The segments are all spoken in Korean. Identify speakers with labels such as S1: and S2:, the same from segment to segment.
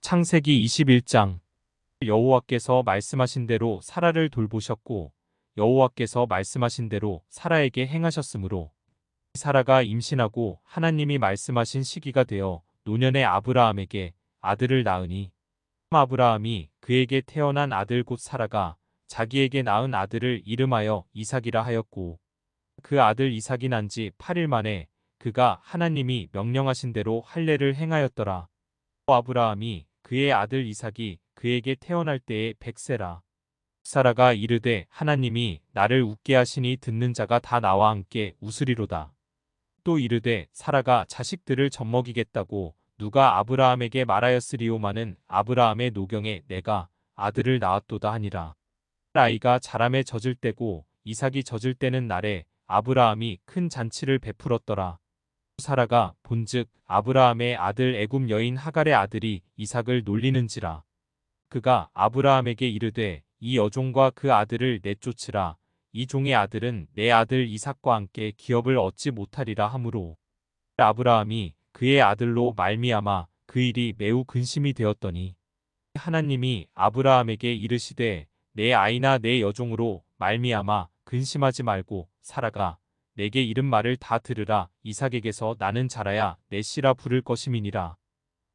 S1: 창세기 21장. 여호와께서 말씀하신 대로 사라를 돌보셨고 여호와께서 말씀하신 대로 사라에게 행하셨으므로 사라가 임신하고 하나님이 말씀하신 시기가 되어 노년의 아브라함에게 아들을 낳으니 아브라함이 그에게 태어난 아들 곧 사라가 자기에게 낳은 아들을 이름하여 이삭이라 하였고 그 아들 이삭이 난 지 8일 만에 그가 하나님이 명령하신 대로 할례를 행하였더라. 아브라함이 그의 아들 이삭이 그에게 태어날 때에 100세라. 사라가 이르되 하나님이 나를 웃게 하시니 듣는 자가 다 나와 함께 웃으리로다. 또 이르되 사라가 자식들을 젖먹이겠다고 누가 아브라함에게 말하였으리오마는 아브라함의 노경에 내가 아들을 낳았도다 하니라. 아이가 자람에 젖을 때고 이삭이 젖을 때는 날에 아브라함이 큰 잔치를 베풀었더라. 사라가 본즉 아브라함의 아들 애굽 여인 하갈의 아들이 이삭을 놀리는지라. 그가 아브라함에게 이르되 이 여종과 그 아들을 내쫓으라. 이 종의 아들은 내 아들 이삭과 함께 기업을 얻지 못하리라 하므로 아브라함이 그의 아들로 말미암아 그 일이 매우 근심이 되었더니 하나님이 아브라함에게 이르시되 내 아이나 내 여종으로 말미암아 근심하지 말고 사라가 내게 이른 말을 다 들으라. 이삭에게서 나는 자라야 내 씨라 부를 것임이니라.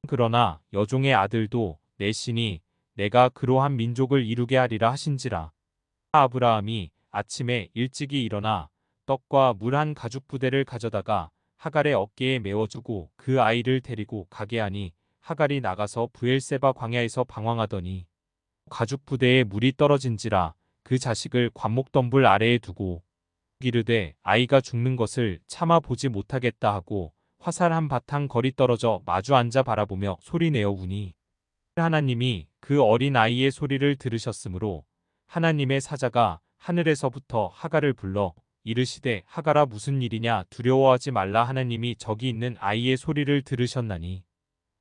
S1: 그러나 여종의 아들도 내 씨니 내가 그로 한 민족을 이루게 하리라 하신지라. 아브라함이 아침에 일찍이 일어나 떡과 물 한 가죽 부대를 가져다가 하갈의 어깨에 메워주고 그 아이를 데리고 가게 하니 하갈이 나가서 브엘세바 광야에서 방황하더니 가죽 부대에 물이 떨어진지라. 그 자식을 관목덤불 아래에 두고 이르되 아이가 죽는 것을 참아 보지 못하겠다 하고 화살 한 바탕 거리 떨어져 마주 앉아 바라보며 소리내어 우니 하나님이 그 어린 아이의 소리를 들으셨으므로 하나님의 사자가 하늘에서부터 하갈을 불러 이르시되 하갈아 무슨 일이냐 두려워하지 말라. 하나님이 저기 있는 아이의 소리를 들으셨나니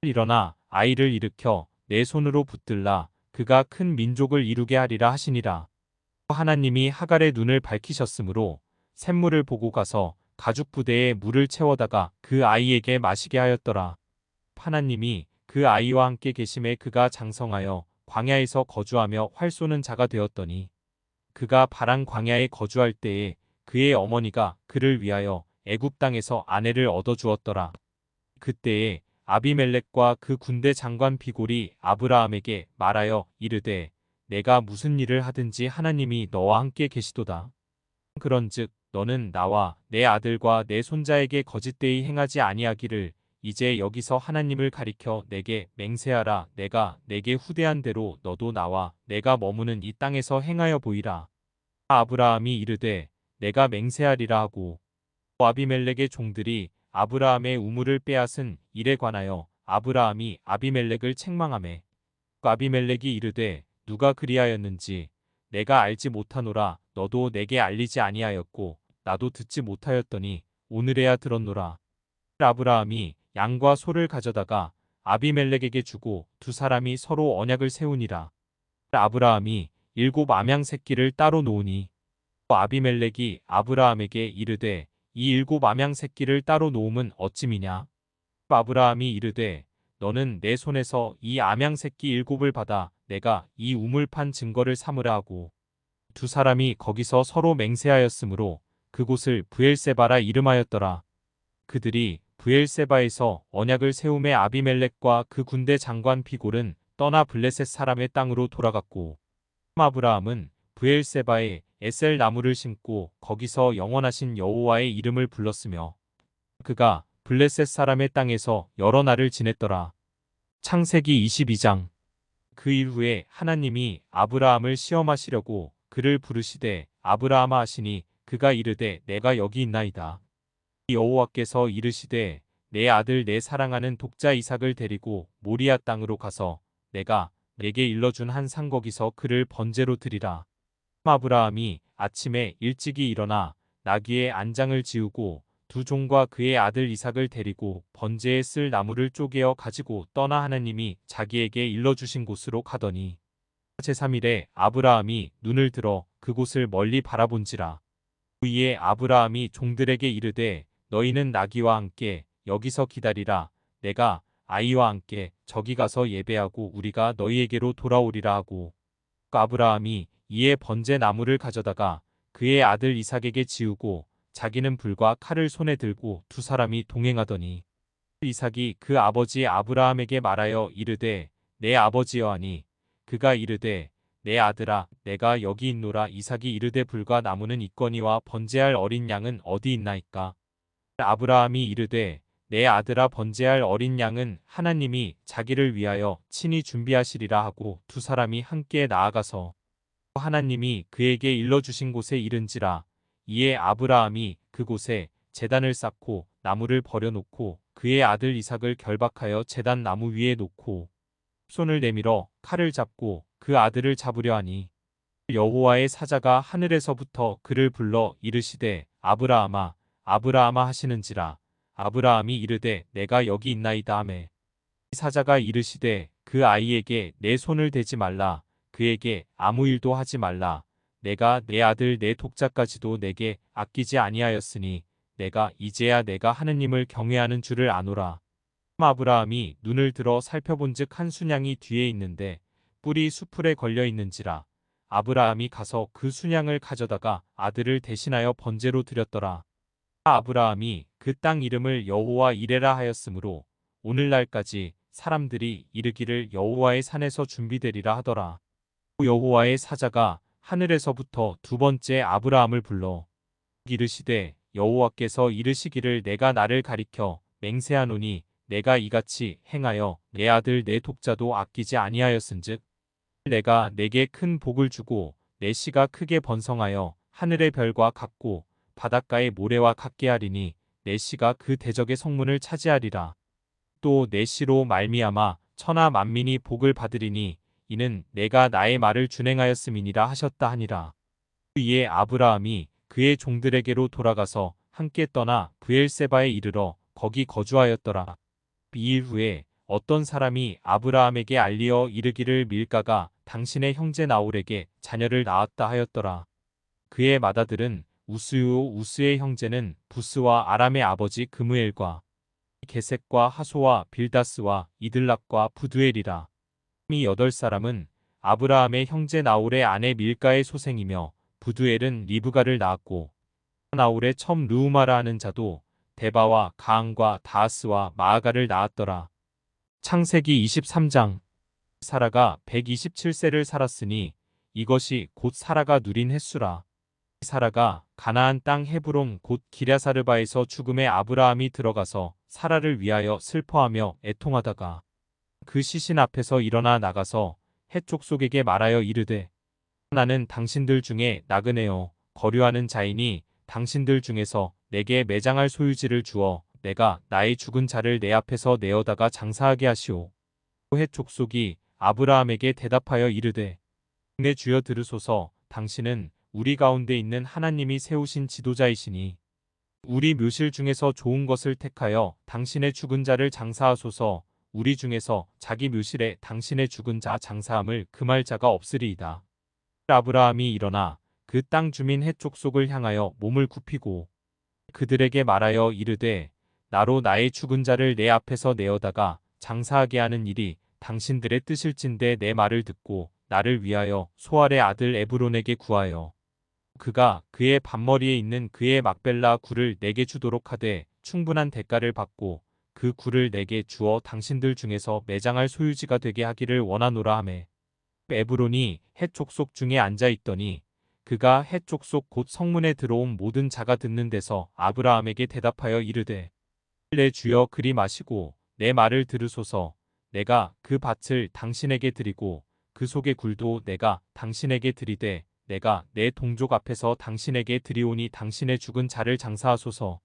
S1: 일어나 아이를 일으켜 내 손으로 붙들라. 그가 큰 민족을 이루게 하리라 하시니라. 하나님이 하갈의 눈을 밝히셨으므로 샘물을 보고 가서 가죽 부대에 물을 채워다가 그 아이에게 마시게 하였더라. 하나님이 그 아이와 함께 계심에 그가 장성하여 광야에서 거주하며 활 쏘는 자가 되었더니 그가 바란 광야에 거주할 때에 그의 어머니가 그를 위하여 애굽 땅에서 아내를 얻어주었더라. 그때에 아비멜렉과 그 군대 장관 비골이 아브라함에게 말하여 이르되 내가 무슨 일을 하든지 하나님이 너와 함께 계시도다. 그런즉 너는 나와 내 아들과 내 손자에게 거짓되이 행하지 아니하기를 이제 여기서 하나님을 가리켜 내게 맹세하라. 내가 내게 후대한 대로 너도 나와 내가 머무는 이 땅에서 행하여 보이라. 아브라함이 이르되 내가 맹세하리라 하고 아비멜렉의 종들이 아브라함의 우물을 빼앗은 일에 관하여 아브라함이 아비멜렉을 책망하매 아비멜렉이 이르되 누가 그리하였는지 내가 알지 못하노라. 너도 내게 알리지 아니하였고 나도 듣지 못하였더니 오늘에야 들었노라. 아브라함이 양과 소를 가져다가 아비멜렉에게 주고 두 사람이 서로 언약을 세우니라. 아브라함이 7 암양 새끼를 따로 놓으니 아비멜렉이 아브라함에게 이르되 이 7 암양 새끼를 따로 놓음은 어찌미냐. 아브라함이 이르되 너는 내 손에서 이 암양 새끼 7을 받아 내가 이 우물 판 증거를 삼으라 하고 두 사람이 거기서 서로 맹세하였으므로 그곳을 브엘세바라 이름하였더라. 그들이 브엘세바에서 언약을 세우매 아비멜렉과 그 군대 장관 비골은 떠나 블레셋 사람의 땅으로 돌아갔고 아브라함은 브엘세바에 에셀 나무를 심고 거기서 영원하신 여호와의 이름을 불렀으며 그가 블레셋 사람의 땅에서 여러 날을 지냈더라. 창세기 22장. 그 이후에 하나님이 아브라함을 시험하시려고 그를 부르시되 아브라함아 하시니 그가 이르되 내가 여기 있나이다. 여호와께서 이르시되 내 아들 내 사랑하는 독자 이삭을 데리고 모리아 땅으로 가서 내가 내게 일러준 한 산 거기서 그를 번제로 드리라. 아브라함이 아침에 일찍이 일어나 나귀의 안장을 지우고 두 종과 그의 아들 이삭을 데리고 번제에 쓸 나무를 쪼개어 가지고 떠나 하나님이 자기에게 일러주신 곳으로 가더니 제3일에 아브라함이 눈을 들어 그곳을 멀리 바라본지라. 그 이에 아브라함이 종들에게 이르되 너희는 나귀와 함께 여기서 기다리라. 내가 아이와 함께 저기 가서 예배하고 우리가 너희에게로 돌아오리라 하고 아브라함이 이에 번제 나무를 가져다가 그의 아들 이삭에게 지우고 자기는 불과 칼을 손에 들고 두 사람이 동행하더니 이삭이 그 아버지 아브라함에게 말하여 이르되 내 아버지여 하니 그가 이르되 내 아들아 내가 여기 있노라. 이삭이 이르되 불과 나무는 있거니와 번제할 어린 양은 어디 있나이까. 아브라함이 이르되 내 아들아 번제할 어린 양은 하나님이 자기를 위하여 친히 준비하시리라 하고 두 사람이 함께 나아가서 하나님이 그에게 일러주신 곳에 이른지라. 이에 아브라함이 그곳에 제단을 쌓고 나무를 버려놓고 그의 아들 이삭을 결박하여 제단 나무 위에 놓고 손을 내밀어 칼을 잡고 그 아들을 잡으려 하니 여호와의 사자가 하늘에서부터 그를 불러 이르시되 아브라함아 아브라함아 하시는지라. 아브라함이 이르되 내가 여기 있나이다 하매 사자가 이르시되 그 아이에게 내 손을 대지 말라. 그에게 아무 일도 하지 말라. 내가 내 아들 내 독자까지도 내게 아끼지 아니하였으니 내가 이제야 내가 하느님을 경외하는 줄을 아노라. 아브라함이 눈을 들어 살펴본즉 한 순양이 뒤에 있는데 뿔이 수풀에 걸려 있는지라. 아브라함이 가서 그 순양을 가져다가 아들을 대신하여 번제로 드렸더라. 아브라함이 그 땅 이름을 여호와 이레라 하였으므로 오늘날까지 사람들이 이르기를 여호와의 산에서 준비되리라 하더라. 여호와의 사자가 하늘에서부터 두 번째 아브라함을 불러 이르시되 여호와께서 이르시기를 내가 나를 가리켜 맹세하노니 내가 이같이 행하여 내 아들 내 독자도 아끼지 아니하였은즉 내가 내게 큰 복을 주고 내 씨가 크게 번성하여 하늘의 별과 같고 바닷가의 모래와 같게 하리니 내 씨가 그 대적의 성문을 차지하리라. 또 내 씨로 말미암아 천하 만민이 복을 받으리니 이는 내가 나의 말을 준행하였음이니라 하셨다 하니라. 이에 아브라함이 그의 종들에게로 돌아가서 함께 떠나 브엘세바에 이르러 거기 거주하였더라. 이일 후에 어떤 사람이 아브라함에게 알리어 이르기를 밀가가 당신의 형제 나홀에게 자녀를 낳았다 하였더라. 그의 맏아들은 우스요 우스의 형제는 부스와 아람의 아버지 그무엘과 게색과 하소와 빌다스와 이들락과 부두엘이라. 이 8사람은 아브라함의 형제 나홀의 아내 밀가의 소생이며 부두엘은 리브가를 낳았고 나홀의 첨 르우마라 하는 자도 데바와 가항과 다하스와 마아가를 낳았더라. 창세기 23장. 사라가 127세를 살았으니 이것이 곧 사라가 누린 횟수라. 사라가 가나안 땅 헤브론 곧 기랴사르바에서 죽음에 아브라함이 들어가서 사라를 위하여 슬퍼하며 애통하다가 그 시신 앞에서 일어나 나가서 헷 족속에게 말하여 이르되 나는 당신들 중에 나그네요 거류하는 자이니 당신들 중에서 내게 매장할 소유지를 주어 내가 나의 죽은 자를 내 앞에서 내어다가 장사하게 하시오. 헷 족속이 아브라함에게 대답하여 이르되 내 주여 들으소서. 당신은 우리 가운데 있는 하나님이 세우신 지도자이시니 우리 묘실 중에서 좋은 것을 택하여 당신의 죽은 자를 장사하소서. 우리 중에서 자기 묘실에 당신의 죽은 자 장사함을 금할 자가 없으리이다. 아브라함이 일어나 그 땅 주민 헷 족속을 향하여 몸을 굽히고 그들에게 말하여 이르되 나로 나의 죽은 자를 내 앞에서 내어다가 장사하게 하는 일이 당신들의 뜻일진데 내 말을 듣고 나를 위하여 소알의 아들 에브론에게 구하여 그가 그의 밭머리에 있는 그의 막벨라 굴을 내게 주도록 하되 충분한 대가를 받고 그 굴을 내게 주어 당신들 중에서 매장할 소유지가 되게 하기를 원하노라 하매 에브론이 헷 족속 중에 앉아 있더니 그가 헷 족속 곧 성문에 들어온 모든 자가 듣는 데서 아브라함에게 대답하여 이르되 내 주여 그리 마시고 내 말을 들으소서. 내가 그 밭을 당신에게 드리고 그 속의 굴도 내가 당신에게 드리되 내가 내 동족 앞에서 당신에게 드리오니 당신의 죽은 자를 장사하소서.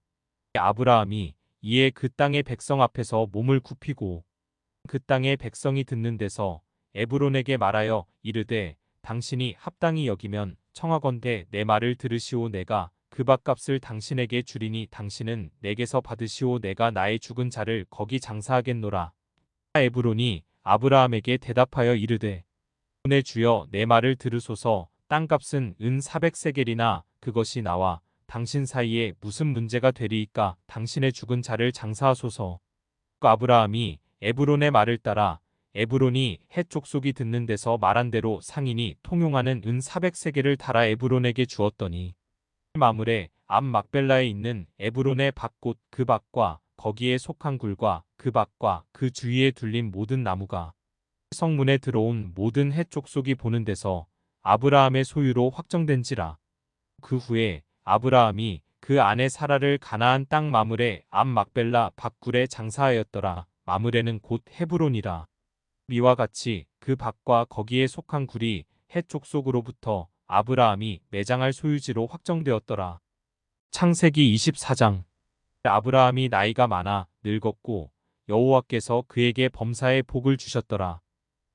S1: 아브라함이 이에 그 땅의 백성 앞에서 몸을 굽히고 그 땅의 백성이 듣는 데서 에브론에게 말하여 이르되 당신이 합당히 여기면 청하건대 내 말을 들으시오. 내가 그 밭값을 당신에게 주리니 당신은 내게서 받으시오. 내가 나의 죽은 자를 거기 장사하겠노라. 에브론이 아브라함에게 대답하여 이르되 내 주여 내 말을 들으소서. 땅값은 은 400세겔이나 그것이 나와 당신 사이에 무슨 문제가 되리이까. 당신의 죽은 자를 장사하소서. 아브라함이 에브론의 말을 따라 에브론이 헷 족속이 듣는 데서 말한 대로 상인이 통용하는 은 400세겔을 달아 에브론에게 주었더니 마물에 앞 막벨라에 있는 에브론의 밭곳 그 밭과 거기에 속한 굴과 그 밭과 그 주위에 둘린 모든 나무가 성문에 들어온 모든 헷 족속이 보는 데서 아브라함의 소유로 확정된지라. 그 후에 아브라함이 그 아내 사라를 가나안 땅 마물의 앞 막벨라 밭굴에 장사하였더라. 마물에는 곧 헤브론이라. 이와 같이 그 밭과 거기에 속한 굴이 헷 족속으로부터 아브라함이 매장할 소유지로 확정되었더라. 창세기 24장. 아브라함이 나이가 많아 늙었고 여호와께서 그에게 범사의 복을 주셨더라.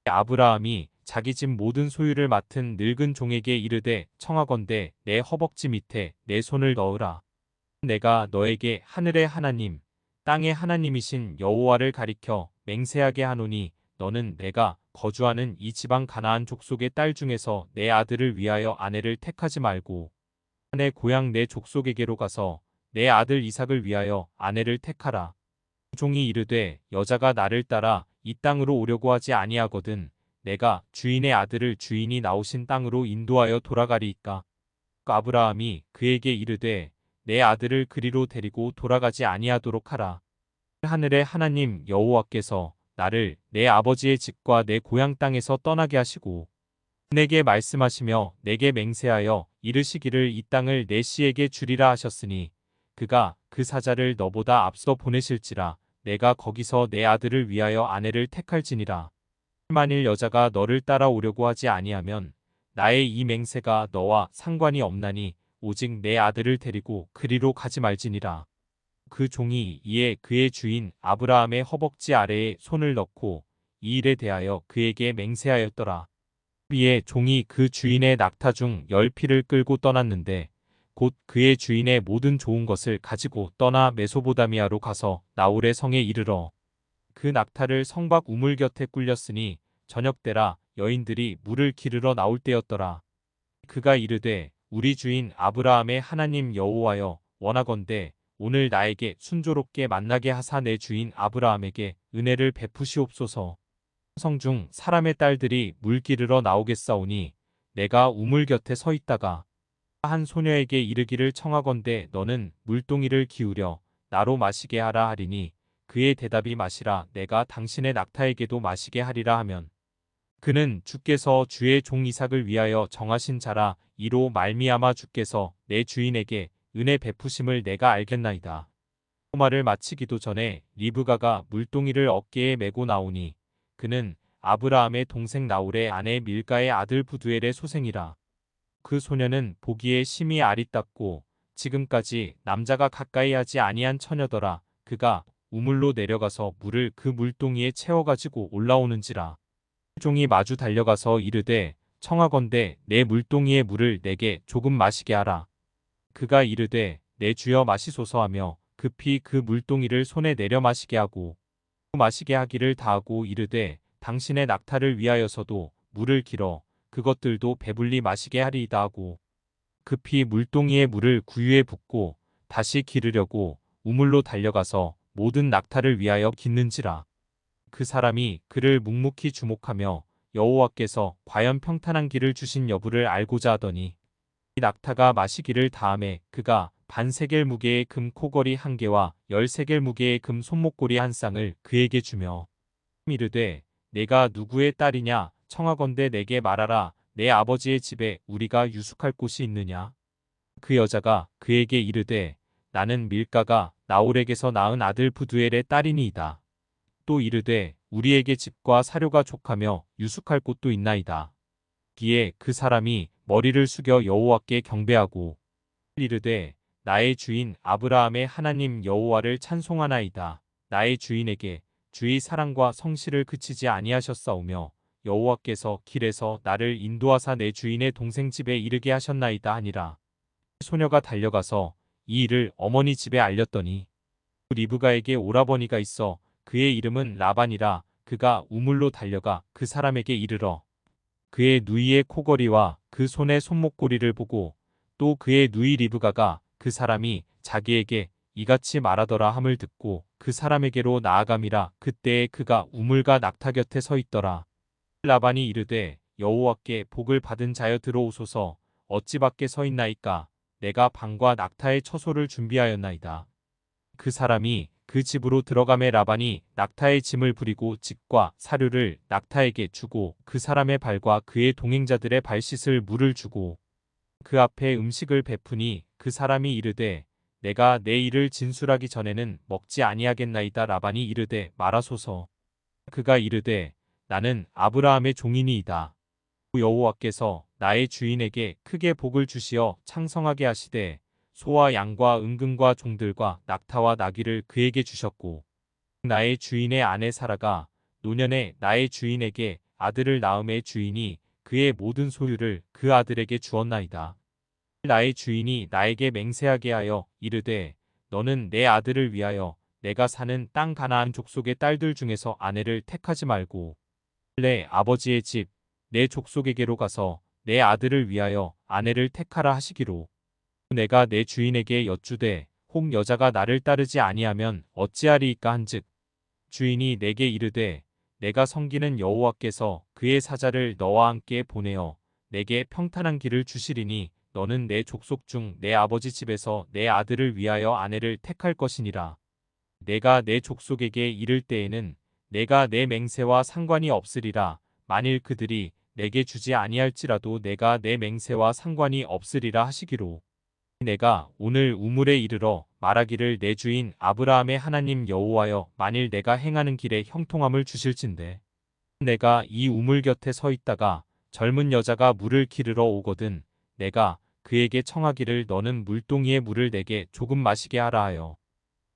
S1: 아브라함이 자기 집 모든 소유를 맡은 늙은 종에게 이르되 청하건대 내 허벅지 밑에 내 손을 넣으라. 내가 너에게 하늘의 하나님 땅의 하나님이신 여호와를 가리켜 맹세하게 하노니 너는 내가 거주하는 이 지방 가나안 족속의 딸 중에서 내 아들을 위하여 아내를 택하지 말고 내 고향 내 족속에게로 가서 내 아들 이삭을 위하여 아내를 택하라. 종이 이르되 여자가 나를 따라 이 땅으로 오려고 하지 아니하거든 내가 주인의 아들을 주인이 나오신 땅으로 인도하여 돌아가리이까. 아브라함이 그에게 이르되 내 아들을 그리로 데리고 돌아가지 아니하도록 하라. 하늘의 하나님 여호와께서 나를 내 아버지의 집과 내 고향 땅에서 떠나게 하시고 내게 말씀하시며 내게 맹세하여 이르시기를 이 땅을 내 씨에게 주리라 하셨으니 그가 그 사자를 너보다 앞서 보내실지라 내가 거기서 내 아들을 위하여 아내를 택할지니라. 만일 여자가 너를 따라오려고 하지 아니하면 나의 이 맹세가 너와 상관이 없나니 오직 내 아들을 데리고 그리로 가지 말지니라. 그 종이 이에 그의 주인 아브라함의 허벅지 아래에 손을 넣고 이 일에 대하여 그에게 맹세하였더라. 이에 종이 그 주인의 낙타 중 10피를 끌고 떠났는데 곧 그의 주인의 모든 좋은 것을 가지고 떠나 메소보다미아로 가서 나홀의 성에 이르러 그 낙타를 성박 우물 곁에 꿀렸으니 저녁때라 여인들이 물을 기르러 나올 때였더라. 그가 이르되 우리 주인 아브라함의 하나님 여호와여 원하건대 오늘 나에게 순조롭게 만나게 하사 내 주인 아브라함에게 은혜를 베푸시옵소서. 성중 사람의 딸들이 물 기르러 나오겠사오니 내가 우물 곁에 서 있다가 한 소녀에게 이르기를 청하건대 너는 물동이를 기울여 나로 마시게 하라 하리니 그의 대답이 마시라 내가 당신의 낙타에게도 마시게 하리라 하면 그는 주께서 주의 종 이삭을 위하여 정하신 자라 이로 말미암아 주께서 내 주인에게 은혜 베푸심을 내가 알겠나이다. 말을 마치기도 전에 리브가가 물동이를 어깨에 메고 나오니 그는 아브라함의 동생 나홀의 아내 밀가의 아들 부두엘의 소생이라. 그 소녀는 보기에 심히 아리따고 지금까지 남자가 가까이 하지 아니한 처녀더라. 그가 우물로 내려가서 물을 그 물동이에 채워가지고 올라오는지라. 종이 마주 달려가서 이르되 청하건대 내 물동이의 물을 내게 조금 마시게 하라. 그가 이르되 내 주여 마시소서 하며 급히 그 물동이를 손에 내려 마시게 하고 마시게 하기를 다하고 이르되 당신의 낙타를 위하여서도 물을 길어 그것들도 배불리 마시게 하리이다 하고 급히 물동이의 물을 구유에 붓고 다시 기르려고 우물로 달려가서 모든 낙타를 위하여 깃는지라. 그 사람이 그를 묵묵히 주목하며 여호와께서 과연 평탄한 길을 주신 여부를 알고자 하더니 이 낙타가 마시기를 다함에 그가 반세겔 무게의 금 코걸이 한 개와 10세겔 무게의 금 손목고리 한 쌍을 그에게 주며 이르되 내가 누구의 딸이냐 청하건대 내게 말하라. 내 아버지의 집에 우리가 유숙할 곳이 있느냐. 그 여자가 그에게 이르되 나는 밀가가 나홀에게서 낳은 아들 부두엘의 딸이니이다. 또 이르되 우리에게 집과 사료가 족하며 유숙할 곳도 있나이다. 기에 그 사람이 머리를 숙여 여호와께 경배하고 이르되 나의 주인 아브라함의 하나님 여호와를 찬송하나이다. 나의 주인에게 주의 사랑과 성실을 그치지 아니하셨사오며 여호와께서 길에서 나를 인도하사 내 주인의 동생 집에 이르게 하셨나이다 하니라. 소녀가 달려가서 이 일을 어머니 집에 알렸더니 리브가에게 오라버니가 있어 그의 이름은 라반이라. 그가 우물로 달려가 그 사람에게 이르러 그의 누이의 코걸이와 그 손의 손목고리를 보고 또 그의 누이 리브가가 그 사람이 자기에게 이같이 말하더라 함을 듣고 그 사람에게로 나아감이라. 그때에 그가 우물과 낙타 곁에 서 있더라. 라반이 이르되 여호와께 복을 받은 자여 들어오소서. 어찌 밖에 서 있나이까. 내가 방과 낙타의 처소를 준비하였나이다. 그 사람이 그 집으로 들어가매 라반이 낙타의 짐을 부리고 집과 사료를 낙타에게 주고 그 사람의 발과 그의 동행자들의 발 씻을 물을 주고 그 앞에 음식을 베푸니 그 사람이 이르되 내가 내 일을 진술하기 전에는 먹지 아니하겠나이다. 라반이 이르되 말하소서. 그가 이르되 나는 아브라함의 종이니이다. 여호와께서 나의 주인에게 크게 복을 주시어 창성하게 하시되 소와 양과 은금과 종들과 낙타와 나귀를 그에게 주셨고 나의 주인의 아내 사라가 노년에 나의 주인에게 아들을 낳음에 주인이 그의 모든 소유를 그 아들에게 주었나이다. 나의 주인이 나에게 맹세하게 하여 이르되 너는 내 아들을 위하여 내가 사는 땅 가나안 족속의 딸들 중에서 아내를 택하지 말고 내 아버지의 집 내 족속에게로 가서 내 아들을 위하여 아내를 택하라 하시기로 내가 내 주인에게 여쭈되 혹 여자가 나를 따르지 아니하면 어찌하리이까 한즉 주인이 내게 이르되 내가 섬기는 여호와께서 그의 사자를 너와 함께 보내어 내게 평탄한 길을 주시리니 너는 내 족속 중 내 아버지 집에서 내 아들을 위하여 아내를 택할 것이니라. 내가 내 족속에게 이를 때에는 내가 내 맹세와 상관이 없으리라. 만일 그들이 내게 주지 아니할지라도 내가 내 맹세와 상관이 없으리라 하시기로 내가 오늘 우물에 이르러 말하기를 내 주인 아브라함의 하나님 여호와여 만일 내가 행하는 길에 형통함을 주실진대 내가 이 우물 곁에 서 있다가 젊은 여자가 물을 기르러 오거든 내가 그에게 청하기를 너는 물동이의 물을 내게 조금 마시게 하라 하여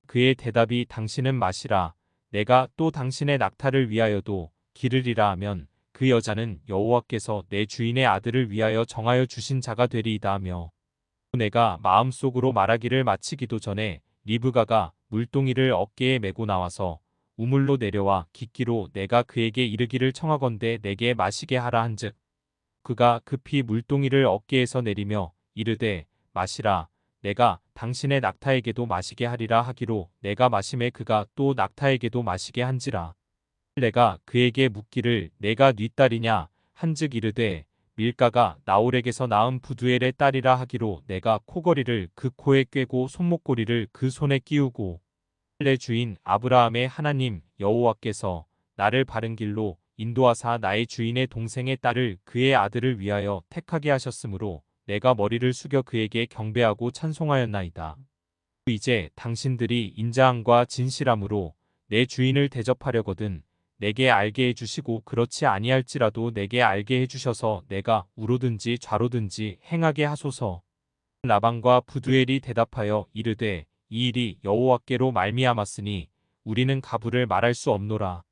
S1: 그의 대답이 당신은 마시라 내가 또 당신의 낙타를 위하여도 기르리라 하면 그 여자는 여호와께서 내 주인의 아들을 위하여 정하여 주신 자가 되리이다 하며 내가 마음속으로 말하기를 마치기도 전에 리브가가 물동이를 어깨에 메고 나와서 우물로 내려와 깃기로 내가 그에게 이르기를 청하건대 내게 마시게 하라 한즉 그가 급히 물동이를 어깨에서 내리며 이르되 마시라 내가 당신의 낙타에게도 마시게 하리라 하기로 내가 마심에 그가 또 낙타에게도 마시게 한지라 내가 그에게 묻기를 내가 네 딸이냐 한즉 이르되 밀가가 나홀에게서 낳은 부두엘의 딸이라 하기로 내가 코걸이를 그 코에 꿰고 손목고리를 그 손에 끼우고 내 주인 아브라함의 하나님 여호와께서 나를 바른 길로 인도하사 나의 주인의 동생의 딸을 그의 아들을 위하여 택하게 하셨으므로 내가 머리를 숙여 그에게 경배하고 찬송하였나이다. 이제 당신들이 인자함과 진실함으로 내 주인을 대접하려거든 내게 알게 해주시고 그렇지 아니할지라도 내게 알게 해주셔서 내가 우로든지 좌로든지 행하게 하소서. 라반과 부두엘이 대답하여 이르되 이 일이 여호와께로 말미암았으니 우리는 가부를 말할 수 없노라.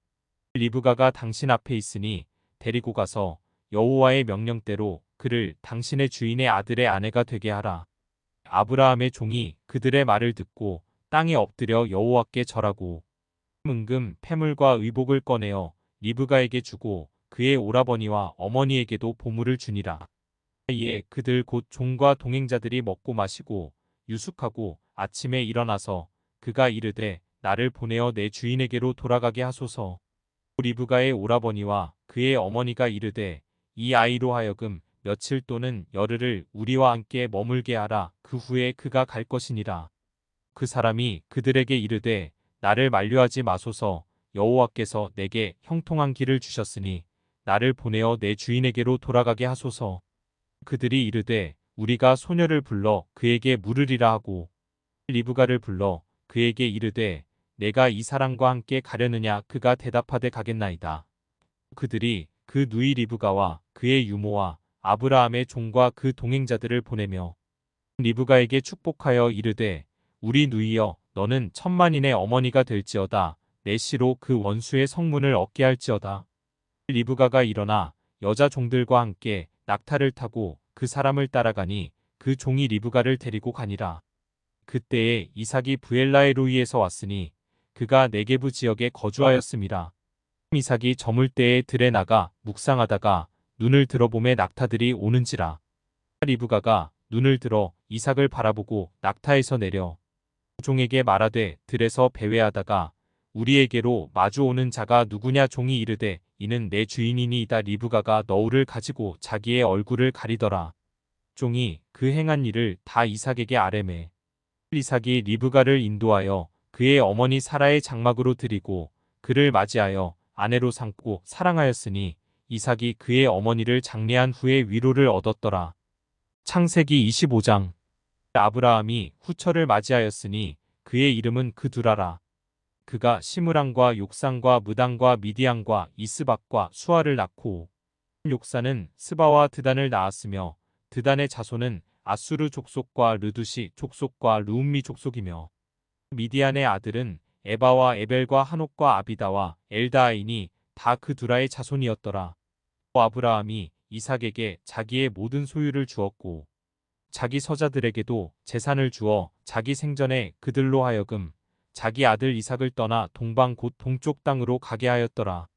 S1: 리브가가 당신 앞에 있으니 데리고 가서 여호와의 명령대로 그를 당신의 주인의 아들의 아내가 되게 하라. 아브라함의 종이 그들의 말을 듣고 땅에 엎드려 여호와께 절하고 은금 패물과 의복을 꺼내어 리브가에게 주고 그의 오라버니와 어머니에게도 보물을 주니라. 이에 그들 곧 종과 동행자들이 먹고 마시고 유숙하고 아침에 일어나서 그가 이르되 나를 보내어 내 주인에게로 돌아가게 하소서. 리브가의 오라버니와 그의 어머니가 이르되 이 아이로 하여금 며칠 또는 열흘을 우리와 함께 머물게 하라. 그 후에 그가 갈 것이니라. 그 사람이 그들에게 이르되 나를 만류하지 마소서. 여호와께서 내게 형통한 길을 주셨으니 나를 보내어 내 주인에게로 돌아가게 하소서. 그들이 이르되 우리가 소녀를 불러 그에게 물으리라 하고 리브가를 불러 그에게 이르되 내가 이 사람과 함께 가려느냐. 그가 대답하되 가겠나이다. 그들이 그 누이 리브가와 그의 유모와 아브라함의 종과 그 동행자들을 보내며 리브가에게 축복하여 이르되 우리 누이여 너는 천만인의 어머니가 될지어다. 내 씨로 그 원수의 성문을 얻게 할지어다. 리브가가 일어나 여자 종들과 함께 낙타를 타고 그 사람을 따라가니 그 종이 리브가를 데리고 가니라. 그때에 이삭이 브엘라헤로이에서 왔으니 그가 네게부 지역에 거주하였음이라. 이삭이 저물 때에 들에 나가 묵상하다가 눈을 들어보매 낙타들이 오는지라. 리브가가 눈을 들어 이삭을 바라보고 낙타에서 내려 종에게 말하되 들에서 배회하다가 우리에게로 마주오는 자가 누구냐. 종이 이르되 이는 내 주인이니이다. 리브가가 너울을 가지고 자기의 얼굴을 가리더라. 종이 그 행한 일을 다 이삭에게 아뢰매 이삭이 리브가를 인도하여 그의 어머니 사라의 장막으로 들이고 그를 맞이하여 아내로 삼고 사랑하였으니 이삭이 그의 어머니를 장례한 후에 위로를 얻었더라. 창세기 25장. 아브라함이 후처를 맞이하였으니 그의 이름은 그두라라. 그가 시므랑과 욕산과 무당과 미디안과 이스박과 수아를 낳고 욕산은 스바와 드단을 낳았으며 드단의 자손은 아수르 족속과 르두시 족속과 루움미 족속이며 미디안의 아들은 에바와 에벨과 한옥과 아비다와 엘다아이니 다 그두라의 자손이었더라. 아브라함이 이삭에게 자기의 모든 소유를 주었고 자기 서자들에게도 재산을 주어 자기 생전에 그들로 하여금 자기 아들 이삭을 떠나 동방 곧 동쪽 땅으로 가게 하였더라.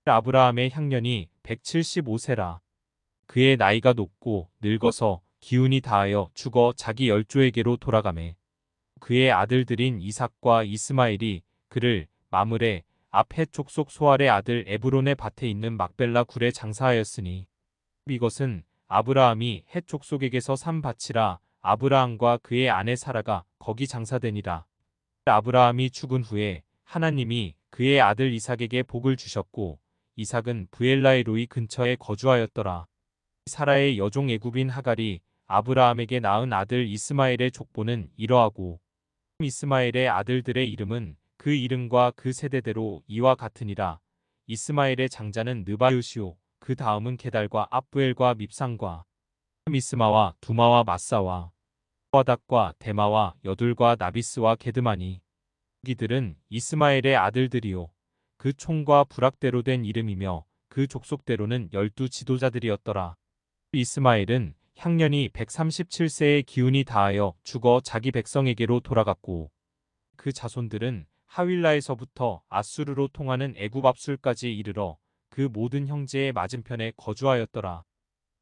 S1: 아브라함의 향년이 175세라. 그의 나이가 높고 늙어서 기운이 다하여 죽어 자기 열조에게로 돌아가매 그의 아들들인 이삭과 이스마엘이 그를 마므레 앞 헷 족속 소알의 아들 에브론의 밭에 있는 막벨라 굴에 장사하였으니 이것은 아브라함이 헷 족속에게서 산 밭이라. 아브라함과 그의 아내 사라가 거기 장사되니라. 아브라함이 죽은 후에 하나님이 그의 아들 이삭에게 복을 주셨고 이삭은 브엘라의 로이 근처에 거주하였더라. 사라의 여종 애굽인 하갈이 아브라함에게 낳은 아들 이스마엘의 족보는 이러하고 이스마엘의 아들들의 이름은 그 이름과 그 세대대로 이와 같으니라. 이스마엘의 장자는 느바요시오. 그 다음은 게달과 압부엘과 밉상과 미스마와 두마와 마사와 와닥과 데마와 여둘과 나비스와 게드마니 이들은 이스마엘의 아들들이요 그 총과 부락대로 된 이름이며 그 족속대로는 12 지도자들이었더라. 이스마엘은 향년이 137세의 기운이 다하여 죽어 자기 백성에게로 돌아갔고 그 자손들은 하윌라에서부터 아수르로 통하는 애굽 압술까지 이르러 그 모든 형제의 맞은편에 거주하였더라.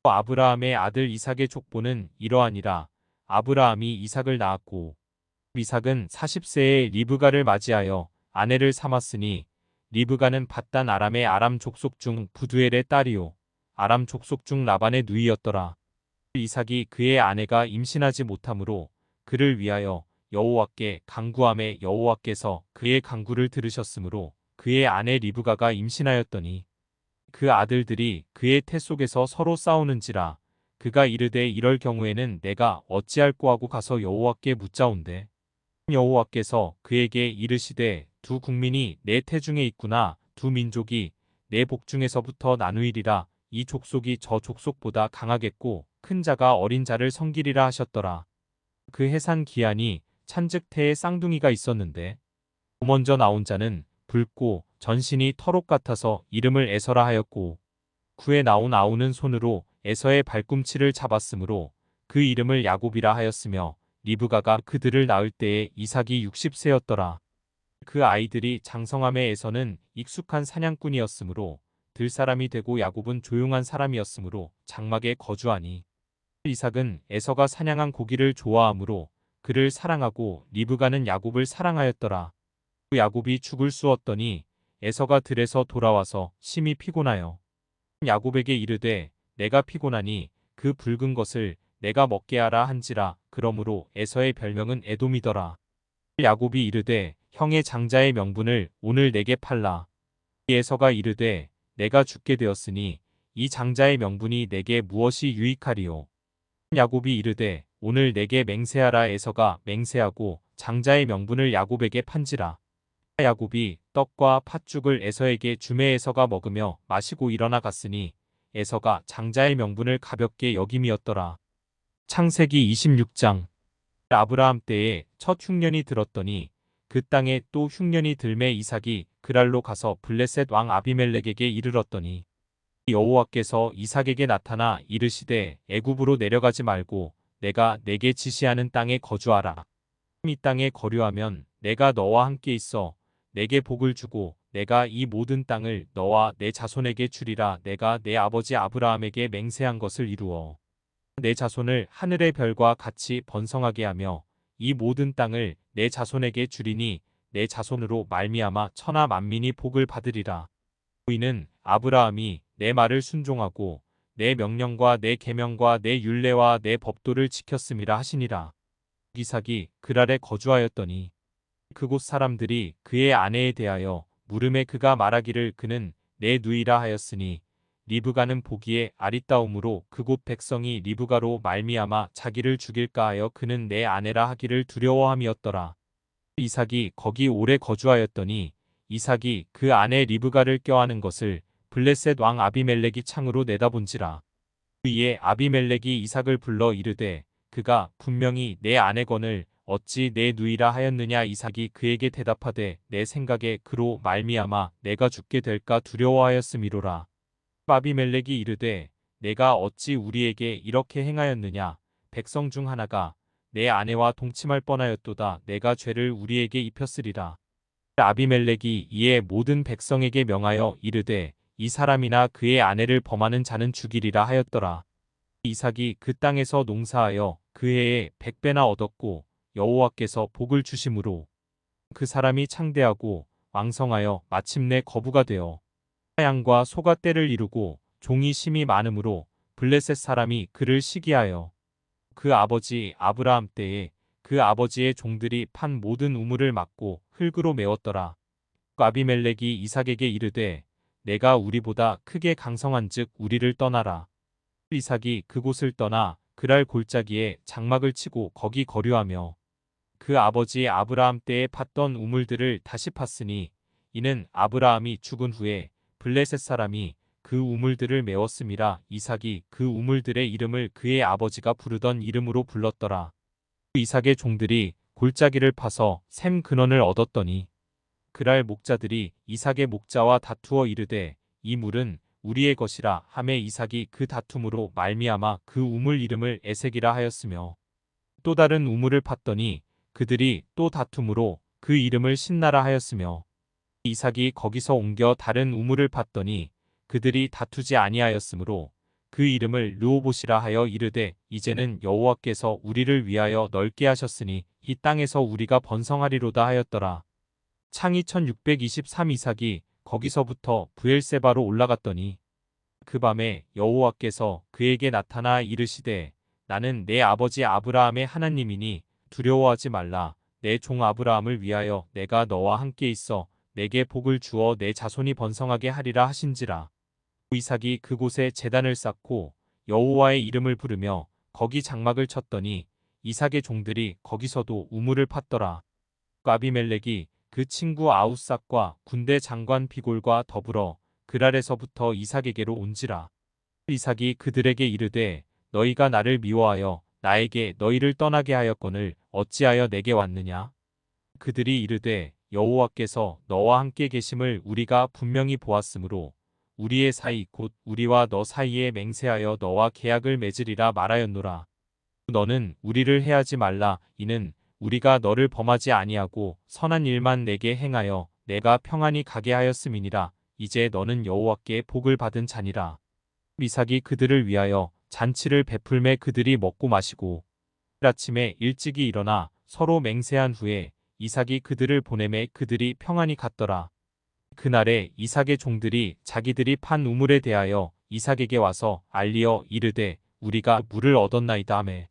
S1: 아브라함의 아들 이삭의 족보는 이러하니라. 아브라함이 이삭을 낳았고 이삭은 40세에 리브가를 맞이하여 아내를 삼았으니 리브가는 밧단 아람의 아람 족속 중 부두엘의 딸이요 아람 족속 중 라반의 누이였더라. 이삭이 그의 아내가 임신하지 못하므로 그를 위하여 여호와께 간구하매 여호와께서 그의 간구를 들으셨으므로 그의 아내 리브가가 임신하였더니 그 아들들이 그의 태 속에서 서로 싸우는지라. 그가 이르되 이럴 경우에는 내가 어찌할꼬 하고 가서 여호와께 묻자온대. 여호와께서 그에게 이르시되 두 국민이 내 태중에 있구나. 두 민족이 내 복중에서부터 나누이리라. 이 족속이 저 족속보다 강하겠고 큰 자가 어린 자를 섬기리라 하셨더라. 그 해산 기한이 찬즉 태에 쌍둥이가 있었는데 먼저 나온 자는 붉고 전신이 털옷 같아서 이름을 에서라 하였고 구에 나온 아우는 손으로 에서의 발꿈치를 잡았으므로 그 이름을 야곱이라 하였으며 리브가가 그들을 낳을 때에 이삭이 60세였더라. 그 아이들이 장성함에 에서는 익숙한 사냥꾼이었으므로 들사람이 되고 야곱은 조용한 사람이었으므로 장막에 거주하니 이삭은 에서가 사냥한 고기를 좋아하므로 그를 사랑하고 리브가는 야곱을 사랑하였더라. 야곱이 죽을 쑤었더니 에서가 들에서 돌아와서 심히 피곤하여 야곱에게 이르되 내가 피곤하니 그 붉은 것을 내가 먹게 하라 한지라. 그러므로 에서의 별명은 에돔이더라. 야곱이 이르되 형의 장자의 명분을 오늘 내게 팔라. 에서가 이르되 내가 죽게 되었으니 이 장자의 명분이 내게 무엇이 유익하리요. 야곱이 이르되 오늘 내게 맹세하라. 에서가 맹세하고 장자의 명분을 야곱에게 판지라. 야곱이 떡과 팥죽을 에서에게 주매 에서가 먹으며 마시고 일어나 갔으니 에서가 장자의 명분을 가볍게 여김이었더라. 창세기 26장. 아브라함 때에 첫 흉년이 들었더니 그 땅에 또 흉년이 들매 이삭이 그랄로 가서 블레셋 왕 아비멜렉에게 이르렀더니 여호와께서 이삭에게 나타나 이르시되 애굽으로 내려가지 말고 내가 내게 지시하는 땅에 거주하라. 이 땅에 거류하면 내가 너와 함께 있어 내게 복을 주고 내가 이 모든 땅을 너와 내 자손에게 주리라. 내가 내 아버지 아브라함에게 맹세한 것을 이루어 내 자손을 하늘의 별과 같이 번성하게 하며 이 모든 땅을 내 자손에게 주리니 내 자손으로 말미암아 천하 만민이 복을 받으리라. 이는 아브라함이 내 말을 순종하고 내 명령과 내 계명과 내 율례와 내 법도를 지켰음이라 하시니라. 이삭이 그랄에 거주하였더니 그곳 사람들이 그의 아내에 대하여 물음에 그가 말하기를 그는 내 누이라 하였으니 리브가는 보기에 아리따움으로 그곳 백성이 리브가로 말미암아 자기를 죽일까 하여 그는 내 아내라 하기를 두려워함이었더라. 이삭이 거기 오래 거주하였더니 이삭이 그 아내 리브가를 껴안은 것을 블레셋 왕 아비멜렉이 창으로 내다본지라. 이에 아비멜렉이 이삭을 불러 이르되 그가 분명히 내 아내거늘 어찌 내 누이라 하였느냐. 이삭이 그에게 대답하되 내 생각에 그로 말미암아 내가 죽게 될까 두려워하였음이로라. 아비멜렉이 이르되 내가 어찌 우리에게 이렇게 행하였느냐. 백성 중 하나가 내 아내와 동침할 뻔하였도다. 내가 죄를 우리에게 입혔으리라. 아비멜렉이 이에 모든 백성에게 명하여 이르되 이 사람이나 그의 아내를 범하는 자는 죽이리라 하였더라. 이삭이 그 땅에서 농사하여 그 해에 100배나 얻었고 여호와께서 복을 주심으로 그 사람이 창대하고 왕성하여 마침내 거부가 되어 양과 소가 떼를 이루고 종이 심이 많으므로 블레셋 사람이 그를 시기하여 그 아버지 아브라함 때에 그 아버지의 종들이 판 모든 우물을 막고 흙으로 메웠더라. 아비멜렉이 이삭에게 이르되 내가 우리보다 크게 강성한즉 우리를 떠나라. 이삭이 그곳을 떠나 그랄 골짜기에 장막을 치고 거기 거류하며 그 아버지 아브라함 때에 팠던 우물들을 다시 팠으니 이는 아브라함이 죽은 후에 블레셋 사람이 그 우물들을 메웠음이라. 이삭이 그 우물들의 이름을 그의 아버지가 부르던 이름으로 불렀더라. 이삭의 종들이 골짜기를 파서 샘 근원을 얻었더니 그랄 목자들이 이삭의 목자와 다투어 이르되 이 물은 우리의 것이라 하매 이삭이 그 다툼으로 말미암아 그 우물 이름을 에색이라 하였으며 또 다른 우물을 팠더니 그들이 또 다툼으로 그 이름을 신나라 하였으며 이삭이 거기서 옮겨 다른 우물을 팠더니 그들이 다투지 아니하였으므로 그 이름을 르호봇이라 하여 이르되 이제는 여호와께서 우리를 위하여 넓게 하셨으니 이 땅에서 우리가 번성하리로다 하였더라. 창이 1623 이삭이 거기서부터 브엘세바로 올라갔더니 그 밤에 여호와께서 그에게 나타나 이르시되 나는 내 아버지 아브라함의 하나님이니 두려워하지 말라. 내 종 아브라함을 위하여 내가 너와 함께 있어 내게 복을 주어 내 자손이 번성하게 하리라 하신지라. 이삭이 그곳에 제단을 쌓고 여호와의 이름을 부르며 거기 장막을 쳤더니 이삭의 종들이 거기서도 우물을 팠더라. 아비멜렉이 그 친구 아웃삭과 군대 장관 비골과 더불어 그랄에서부터 이삭에게로 온지라. 이삭이 그들에게 이르되 너희가 나를 미워하여 나에게 너희를 떠나게 하였거늘 어찌하여 내게 왔느냐. 그들이 이르되 여호와께서 너와 함께 계심을 우리가 분명히 보았으므로 우리의 사이 곧 우리와 너 사이에 맹세하여 너와 계약을 맺으리라 말하였노라. 너는 우리를 해하지 말라. 이는 우리가 너를 범하지 아니하고 선한 일만 내게 행하여 내가 평안히 가게 하였음이니라. 이제 너는 여호와께 복을 받은 자니라. 이삭이 그들을 위하여 잔치를 베풀매 그들이 먹고 마시고 아침에 일찍이 일어나 서로 맹세한 후에 이삭이 그들을 보내매 그들이 평안히 갔더라. 그날에 이삭의 종들이 자기들이 판 우물에 대하여 이삭에게 와서 알리어 이르되 우리가 물을 얻었나이다 하매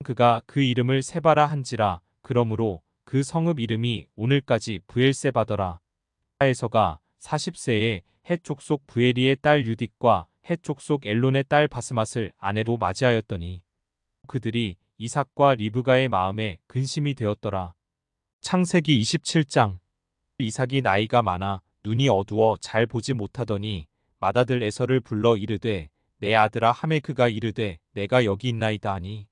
S1: 그가 그 이름을 세바라 한지라. 그러므로 그 성읍 이름이 오늘까지 브엘세바더라. 에서가 40세에 헷 족속 브에리의 딸 유딕과 헷 족속 엘론의 딸 바스맛을 아내로 맞이하였더니 그들이 이삭과 리브가의 마음에 근심이 되었더라. 창세기 27장. 이삭이 나이가 많아 눈이 어두워 잘 보지 못하더니 맏아들 에서를 불러 이르되 내 아들아 하매 그가 이르되 내가 여기 있나이다 하니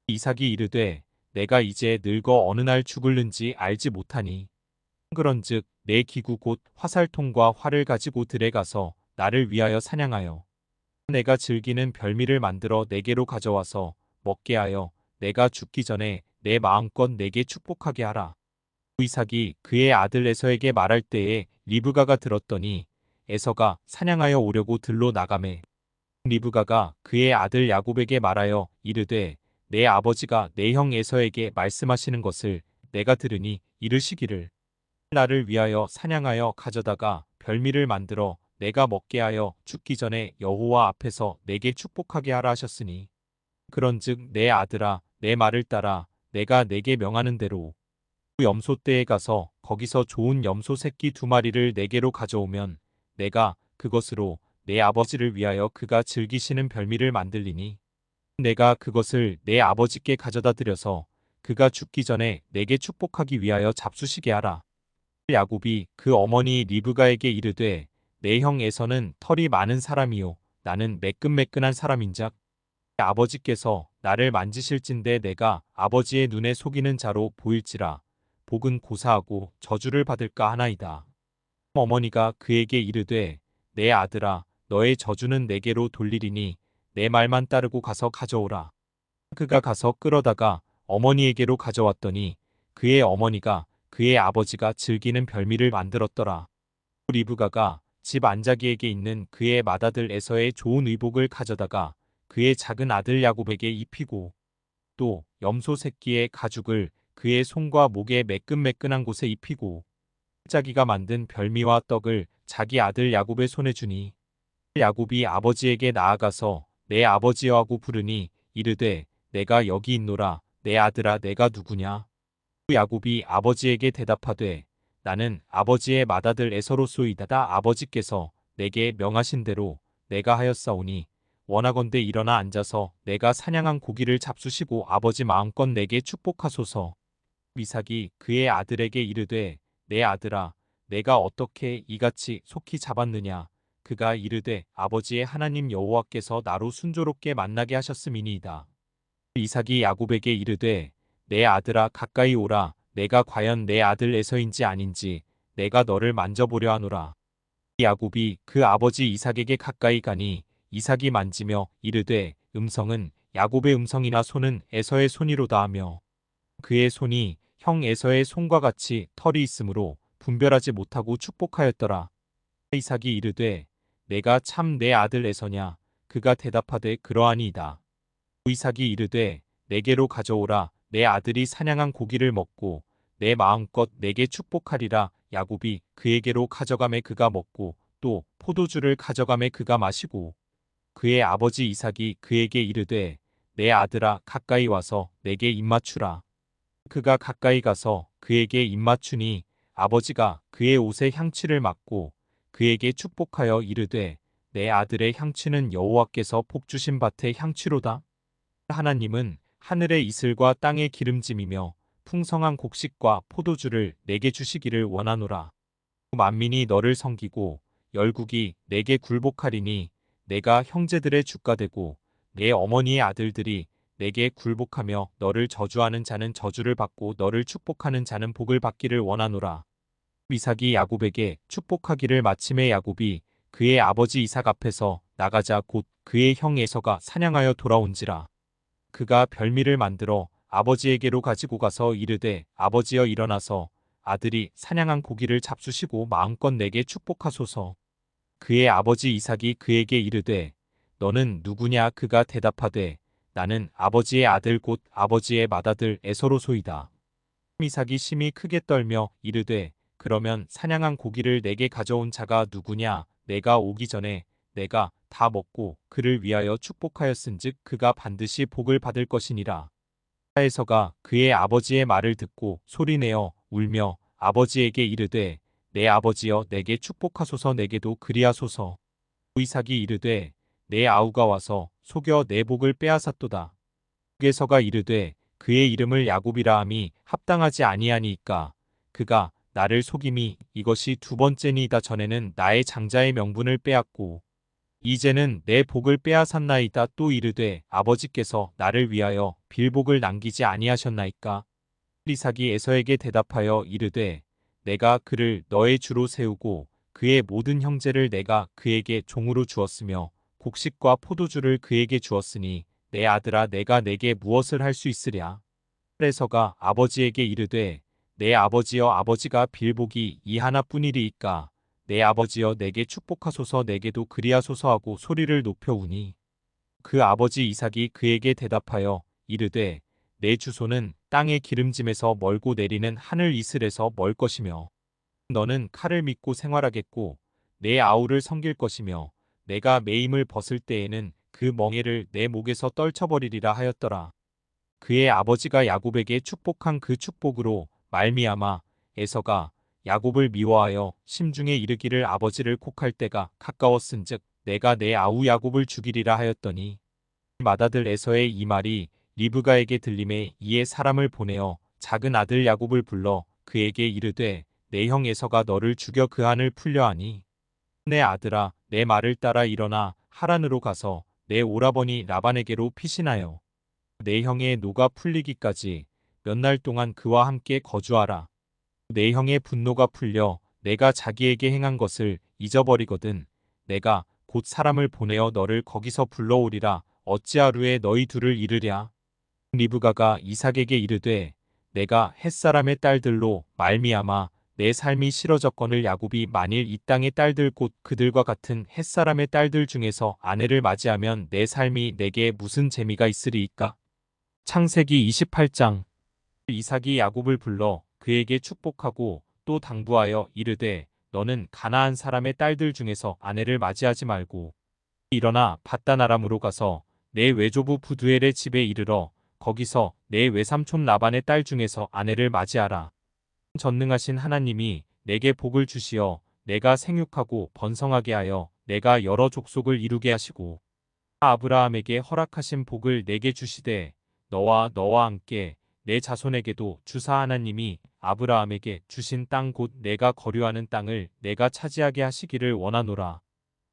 S1: 이삭이 이르되 내가 이제 늙어 어느 날 죽을는지 알지 못하니 그런즉 내 기구 곧 화살통과 활을 가지고 들에 가서 나를 위하여 사냥하여 내가 즐기는 별미를 만들어 내게로 가져와서 먹게 하여 내가 죽기 전에 내 마음껏 내게 축복하게 하라. 이삭이 그의 아들 에서에게 말할 때에 리브가가 들었더니 에서가 사냥하여 오려고 들로 나가매 리브가가 그의 아들 야곱에게 말하여 이르되 내 아버지가 내 형 에서에게 말씀하시는 것을 내가 들으니 이르시기를 나를 위하여 사냥하여 가져다가 별미를 만들어 내가 먹게 하여 죽기 전에 여호와 앞에서 내게 축복하게 하라 하셨으니 그런즉 내 아들아 내 말을 따라 내가 내게 명하는 대로 그 염소 떼에 가서 거기서 좋은 염소 새끼 2마리를 내게로 가져오면 내가 그것으로 내 아버지를 위하여 그가 즐기시는 별미를 만들리니 내가 그것을 내 아버지께 가져다 드려서 그가 죽기 전에 내게 축복하기 위하여 잡수시게 하라. 야곱이 그 어머니 리브가에게 이르되 내 형 에서는 털이 많은 사람이요 나는 매끈매끈한 사람인작 아버지께서 나를 만지실진대 내가 아버지의 눈에 속이는 자로 보일지라 복은 고사하고 저주를 받을까 하나이다. 어머니가 그에게 이르되 내 아들아 너의 저주는 내게로 돌리리니 내 말만 따르고 가서 가져오라. 그가 가서 끌어다가 어머니에게로 가져왔더니 그의 어머니가 그의 아버지가 즐기는 별미를 만들었더라. 리브가가 집 안자기에게 있는 그의 맏아들 에서의 좋은 의복을 가져다가 그의 작은 아들 야곱에게 입히고 또 염소 새끼의 가죽을 그의 손과 목에 매끈매끈한 곳에 입히고 자기가 만든 별미와 떡을 자기 아들 야곱의 손에 주니 야곱이 아버지에게 나아가서 내 아버지여 하고 부르니 이르되 내가 여기 있노라 내 아들아 내가 누구냐 야곱이 아버지에게 대답하되 나는 아버지의 맏아들 에서로소이다다 아버지께서 내게 명하신 대로 내가 하였사오니 원하건대 일어나 앉아서 내가 사냥한 고기를 잡수시고 아버지 마음껏 내게 축복하소서. 이삭이 그의 아들에게 이르되 내 아들아 내가 어떻게 이같이 속히 잡았느냐 그가 이르되 아버지의 하나님 여호와께서 나로 순조롭게 만나게 하셨음이니이다. 이삭이 야곱에게 이르되 내 아들아 가까이 오라 내가 과연 내 아들 에서인지 아닌지 내가 너를 만져보려 하노라. 야곱이 그 아버지 이삭에게 가까이 가니 이삭이 만지며 이르되 음성은 야곱의 음성이나 손은 에서의 손이로다 하며 그의 손이 형 에서의 손과 같이 털이 있으므로 분별하지 못하고 축복하였더라. 이삭이 이르되 내가 참 내 아들 에서냐 그가 대답하되 그러하니이다. 이삭이 이르되 내게로 가져오라 내 아들이 사냥한 고기를 먹고 내 마음껏 내게 축복하리라. 야곱이 그에게로 가져가매 그가 먹고 또 포도주를 가져가매 그가 마시고 그의 아버지 이삭이 그에게 이르되 내 아들아 가까이 와서 내게 입맞추라. 그가 가까이 가서 그에게 입맞추니 아버지가 그의 옷에 향취를 맡고 그에게 축복하여 이르되 내 아들의 향취는 여호와께서 복 주신 밭의 향취로다. 하나님은 하늘의 이슬과 땅의 기름짐이며 풍성한 곡식과 포도주를 내게 주시기를 원하노라. 만민이 너를 섬기고 열국이 내게 굴복하리니 내가 형제들의 주가 되고 내 어머니의 아들들이 내게 굴복하며 너를 저주하는 자는 저주를 받고 너를 축복하는 자는 복을 받기를 원하노라. 이삭이 야곱에게 축복하기를 마침에 야곱이 그의 아버지 이삭 앞에서 나가자 곧 그의 형 에서가 사냥하여 돌아온지라. 그가 별미를 만들어 아버지에게로 가지고 가서 이르되 아버지여 일어나서 아들이 사냥한 고기를 잡수시고 마음껏 내게 축복하소서. 그의 아버지 이삭이 그에게 이르되 너는 누구냐 그가 대답하되 나는 아버지의 아들 곧 아버지의 맏아들 에서로소이다. 이삭이 심히 크게 떨며 이르되 그러면 사냥한 고기를 내게 가져온 자가 누구냐 내가 오기 전에 내가 다 먹고 그를 위하여 축복하였은즉 그가 반드시 복을 받을 것이니라. 에서가 그의 아버지의 말을 듣고 소리내어 울며 아버지에게 이르되 내 아버지여 내게 축복하소서 내게도 그리하소서. 이삭이 이르되 내 아우가 와서 속여 내 복을 빼앗았도다. 에서가 이르되 그의 이름을 야곱이라 함이 합당하지 아니하니이까 그가 나를 속임이 이것이 2번째니이다. 전에는 나의 장자의 명분을 빼앗고 이제는 내 복을 빼앗았나이다. 또 이르되 아버지께서 나를 위하여 빌복을 남기지 아니하셨나이까. 이삭이 에서에게 대답하여 이르되 내가 그를 너의 주로 세우고 그의 모든 형제를 내가 그에게 종으로 주었으며 곡식과 포도주를 그에게 주었으니 내 아들아 내가 내게 무엇을 할 수 있으랴. 에서가 아버지에게 이르되 내 아버지여 아버지가 빌복이 이 하나뿐이리이까 내 아버지여 내게 축복하소서 내게도 그리하소서 하고 소리를 높여 우니 그 아버지 이삭이 그에게 대답하여 이르되 내 주소는 땅의 기름짐에서 멀고 내리는 하늘 이슬에서 멀 것이며 너는 칼을 믿고 생활하겠고 내 아우를 섬길 것이며 내가 매임을 벗을 때에는 그 멍에를 내 목에서 떨쳐버리리라 하였더라. 그의 아버지가 야곱에게 축복한 그 축복으로 말미암아 에서가 야곱을 미워하여 심중에 이르기를 아버지를 곡할 때가 가까웠은즉 내가 내 아우 야곱을 죽이리라 하였더니 맏아들 에서의 이 말이 리브가에게 들림에 이에 사람을 보내어 작은 아들 야곱을 불러 그에게 이르되 내 형 에서가 너를 죽여 그 한을 풀려 하니 내 아들아 내 말을 따라 일어나 하란으로 가서 내 오라버니 라반에게로 피신하여 내 형의 노가 풀리기까지 몇 날 동안 그와 함께 거주하라. 내 형의 분노가 풀려 내가 자기에게 행한 것을 잊어버리거든 내가 곧 사람을 보내어 너를 거기서 불러오리라. 어찌하루에 너희 둘을 이르랴. 리브가가 이삭에게 이르되 내가 햇사람의 딸들로 말미암아 내 삶이 싫어졌거늘 야곱이 만일 이 땅의 딸들 곧 그들과 같은 햇사람의 딸들 중에서 아내를 맞이하면 내 삶이 내게 무슨 재미가 있으리이까. 창세기 28장. 이삭이 야곱을 불러 그에게 축복하고 또 당부하여 이르되 너는 가나안 사람의 딸들 중에서 아내를 맞이하지 말고 일어나 밧단 아람으로 가서 내 외조부 부두엘의 집에 이르러 거기서 내 외삼촌 라반의 딸 중에서 아내를 맞이하라. 전능하신 하나님이 내게 복을 주시어 내가 생육하고 번성하게 하여 내가 여러 족속을 이루게 하시고 아브라함에게 허락하신 복을 내게 주시되 너와 함께 내 자손에게도 주사 하나님이 아브라함에게 주신 땅 곧 내가 거류하는 땅을 내가 차지하게 하시기를 원하노라.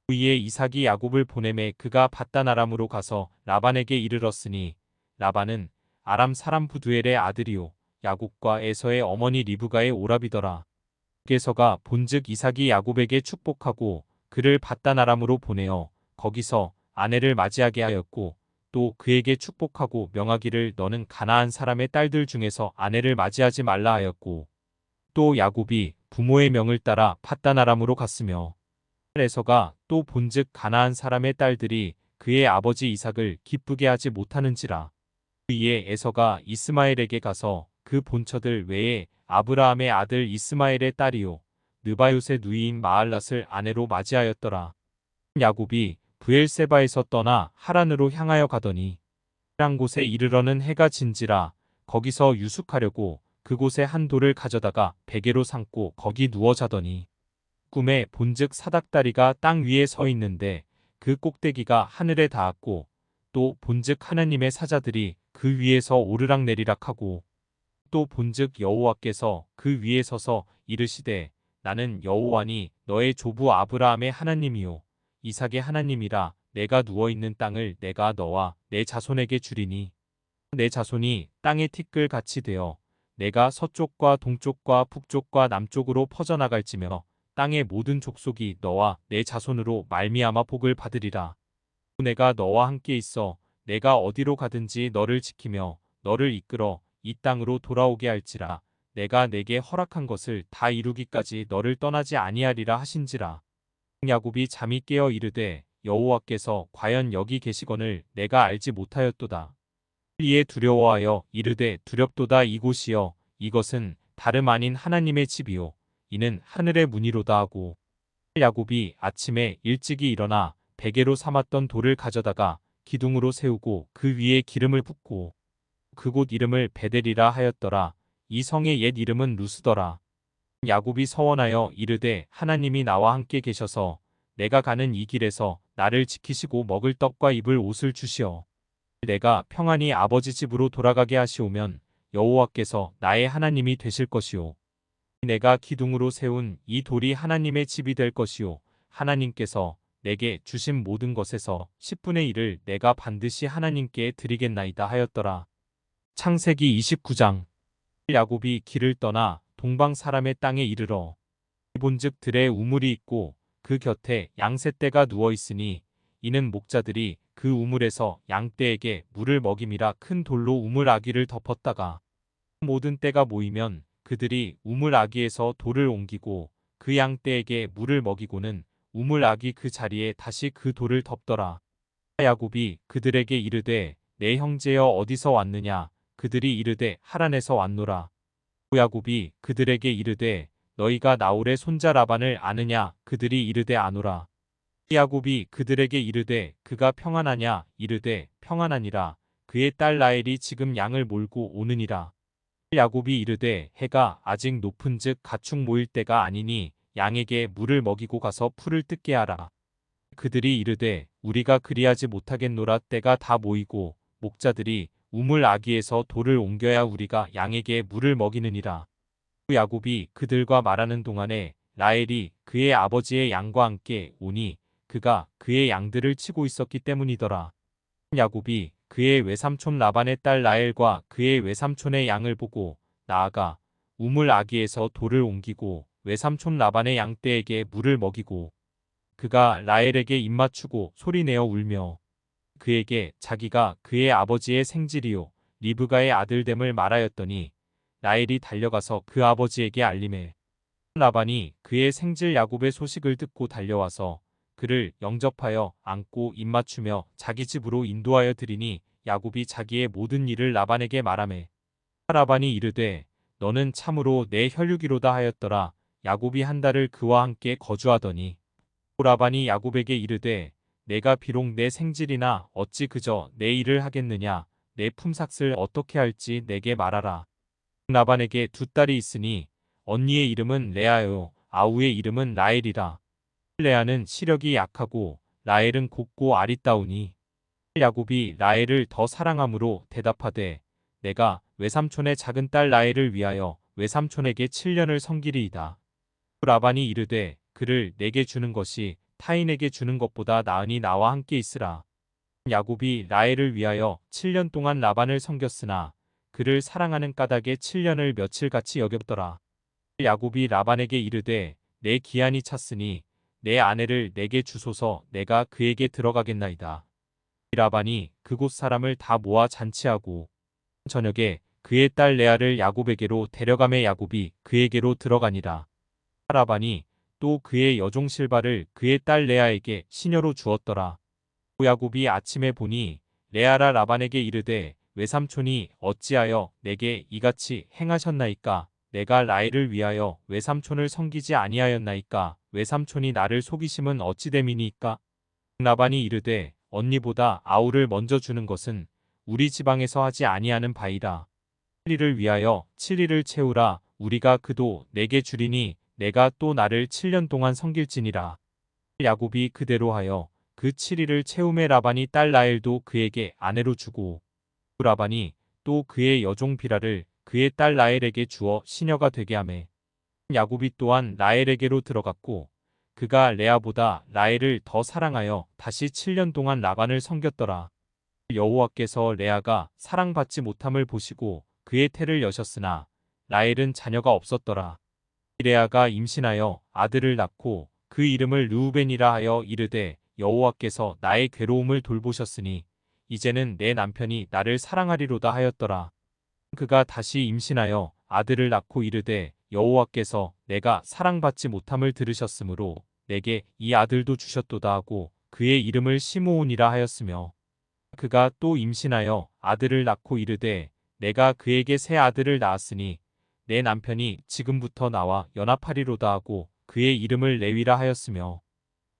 S1: 이에 이삭이 야곱을 보내매 그가 밧단 아람으로 가서 라반에게 이르렀으니 라반은 아람 사람 부두엘의 아들이요 야곱과 에서의 어머니 리브가의 오라비더라. 에서가 본즉 이삭이 야곱에게 축복하고 그를 밧단 아람으로 보내어 거기서 아내를 맞이하게 하였고 또 그에게 축복하고 명하기를 너는 가나안 사람의 딸들 중에서 아내를 맞이하지 말라 하였고 또 야곱이 부모의 명을 따라 밧단 아람으로 갔으며 에서가 또 본즉 가나안 사람의 딸들이 그의 아버지 이삭을 기쁘게 하지 못하는지라. 이에 에서가 이스마엘에게 가서 그 본처들 외에 아브라함의 아들 이스마엘의 딸이요 느바요의 누이인 마알랏을 아내로 맞이하였더라. 야곱이 브엘세바에서 떠나 하란으로 향하여 가더니 한 곳에 이르러는 해가 진지라. 거기서 유숙하려고 그곳에 한 돌을 가져다가 베개로 삼고 거기 누워 자더니 꿈에 본즉 사닥다리가 땅 위에 서 있는데 그 꼭대기가 하늘에 닿았고 또 본즉 하나님의 사자들이 그 위에서 오르락내리락 하고 또 본즉 여호와께서 그 위에 서서 이르시되 나는 여호와니 너의 조부 아브라함의 하나님이요 이삭의 하나님이라. 내가 누워있는 땅을 내가 너와 내 자손에게 주리니 내 자손이 땅의 티끌 같이 되어 내가 서쪽과 동쪽과 북쪽과 남쪽으로 퍼져나갈지며 땅의 모든 족속이 너와 내 자손으로 말미암아 복을 받으리라. 내가 너와 함께 있어 내가 어디로 가든지 너를 지키며 너를 이끌어 이 땅으로 돌아오게 할지라. 내가 내게 허락한 것을 다 이루기까지 너를 떠나지 아니하리라 하신지라. 야곱이 잠이 깨어 이르되 여호와께서 과연 여기 계시거늘 내가 알지 못하였도다. 이에 두려워하여 이르되 두렵도다. 이곳이여 이것은 다름 아닌 하나님의 집이요 이는 하늘의 문이로다 하고 야곱이 아침에 일찍이 일어나 베개로 삼았던 돌을 가져다가 기둥으로 세우고 그 위에 기름을 붓고 그곳 이름을 베델이라 하였더라. 이 성의 옛 이름은 루스더라. 야곱이 서원하여 이르되 하나님이 나와 함께 계셔서 내가 가는 이 길에서 나를 지키시고 먹을 떡과 입을 옷을 주시어 내가 평안히 아버지 집으로 돌아가게 하시오면 여호와께서 나의 하나님이 되실 것이요 내가 기둥으로 세운 이 돌이 하나님의 집이 될 것이요 하나님께서 내게 주신 모든 것에서 10분의 1을 내가 반드시 하나님께 드리겠나이다 하였더라. 창세기 29장. 야곱이 길을 떠나 동방 사람의 땅에 이르러 본즉 들에 우물이 있고 그 곁에 양새떼가 누워 있으니 이는 목자들이 그 우물에서 양떼에게 물을 먹임이라. 큰 돌로 우물 아귀를 덮었다가 모든 떼가 모이면 그들이 우물 아귀에서 돌을 옮기고 그 양떼에게 물을 먹이고는 우물 아귀 그 자리에 다시 그 돌을 덮더라. 야곱이 그들에게 이르되 내 형제여 어디서 왔느냐? 그들이 이르되 하란에서 왔노라. 야곱이 그들에게 이르되 너희가 나홀의 손자 라반을 아느냐? 그들이 이르되 아노라. 야곱이 그들에게 이르되 그가 평안하냐? 이르되 평안하니라. 그의 딸 라헬이 지금 양을 몰고 오느니라. 야곱이 이르되 해가 아직 높은즉 가축 모일 때가 아니니 양에게 물을 먹이고 가서 풀을 뜯게 하라. 그들이 이르되 우리가 그리하지 못하겠노라. 때가 다 모이고 목자들이 우물 아기에서 돌을 옮겨야 우리가 양에게 물을 먹이느니라. 야곱이 그들과 말하는 동안에 라헬이 그의 아버지의 양과 함께 오니 그가 그의 양들을 치고 있었기 때문이더라. 야곱이 그의 외삼촌 라반의 딸 라헬과 그의 외삼촌의 양을 보고 나아가 우물 아기에서 돌을 옮기고 외삼촌 라반의 양떼에게 물을 먹이고 그가 라헬에게 입맞추고 소리내어 울며 그에게 자기가 그의 아버지의 생질이요 리브가의 아들됨을 말하였더니 라헬이 달려가서 그 아버지에게 알림해 라반이 그의 생질 야곱의 소식을 듣고 달려와서 그를 영접하여 안고 입맞추며 자기 집으로 인도하여 드리니 야곱이 자기의 모든 일을 라반에게 말하매 라반이 이르되 너는 참으로 내 혈육이로다 하였더라. 야곱이 한 달을 그와 함께 거주하더니 라반이 야곱에게 이르되 내가 비록 내 생질이나 어찌 그저 내 일을 하겠느냐. 내 품삯을 어떻게 할지 내게 말하라. 라반에게 두 딸이 있으니 언니의 이름은 레아요 아우의 이름은 라헬이라. 레아는 시력이 약하고 라헬은 곱고 아리따우니 야곱이 라헬을 더 사랑함으로 대답하되 내가 외삼촌의 작은 딸 라헬을 위하여 외삼촌에게 7년을 섬기리이다. 라반이 이르되 그를 내게 주는 것이 타인에게 주는 것보다 나으니 나와 함께 있으라. 야곱이 라헬을 위하여 7년 동안 라반을 섬겼으나 그를 사랑하는 까닭에 7년을 며칠같이 여겼더라. 야곱이 라반에게 이르되 내 기한이 찼으니 내 아내를 내게 주소서. 내가 그에게 들어가겠나이다. 라반이 그곳 사람을 다 모아 잔치하고 저녁에 그의 딸 레아를 야곱에게로 데려가매 야곱이 그에게로 들어가니라. 라반이 또 그의 여종 실바를 그의 딸 레아에게 시녀로 주었더라. 야곱이 아침에 보니 레아라 라반에게 이르되 외삼촌이 어찌하여 내게 이같이 행하셨나이까? 내가 라헬을 위하여 외삼촌을 섬기지 아니하였나이까? 외삼촌이 나를 속이심은 어찌 됨이니까? 라반이 이르되 언니보다 아우를 먼저 주는 것은 우리 지방에서 하지 아니하는 바이라. 7일을 위하여 7일을 채우라. 우리가 그도 내게 주리니 내가 또 나를 7년 동안 섬길지니라. 야곱이 그대로 하여 그 7일을 채우매 라반이 딸 라헬도 그에게 아내로 주고 라반이 또 그의 여종 비라를 그의 딸 라헬에게 주어 시녀가 되게 하매 야곱이 또한 라헬에게로 들어갔고 그가 레아보다 라헬을 더 사랑하여 다시 7년 동안 라반을 섬겼더라. 여호와께서 레아가 사랑받지 못함을 보시고 그의 태를 여셨으나 라헬은 자녀가 없었더라. 레아가 임신하여 아들을 낳고 그 이름을 르우벤이라 하여 이르되 여호와께서 나의 괴로움을 돌보셨으니 이제는 내 남편이 나를 사랑하리로다 하였더라. 그가 다시 임신하여 아들을 낳고 이르되 여호와께서 내가 사랑받지 못함을 들으셨으므로 내게 이 아들도 주셨도다 하고 그의 이름을 시므온이라 하였으며 그가 또 임신하여 아들을 낳고 이르되 내가 그에게 새 아들을 낳았으니 내 남편이 지금부터 나와 연합하리로다 하고 그의 이름을 레위라 하였으며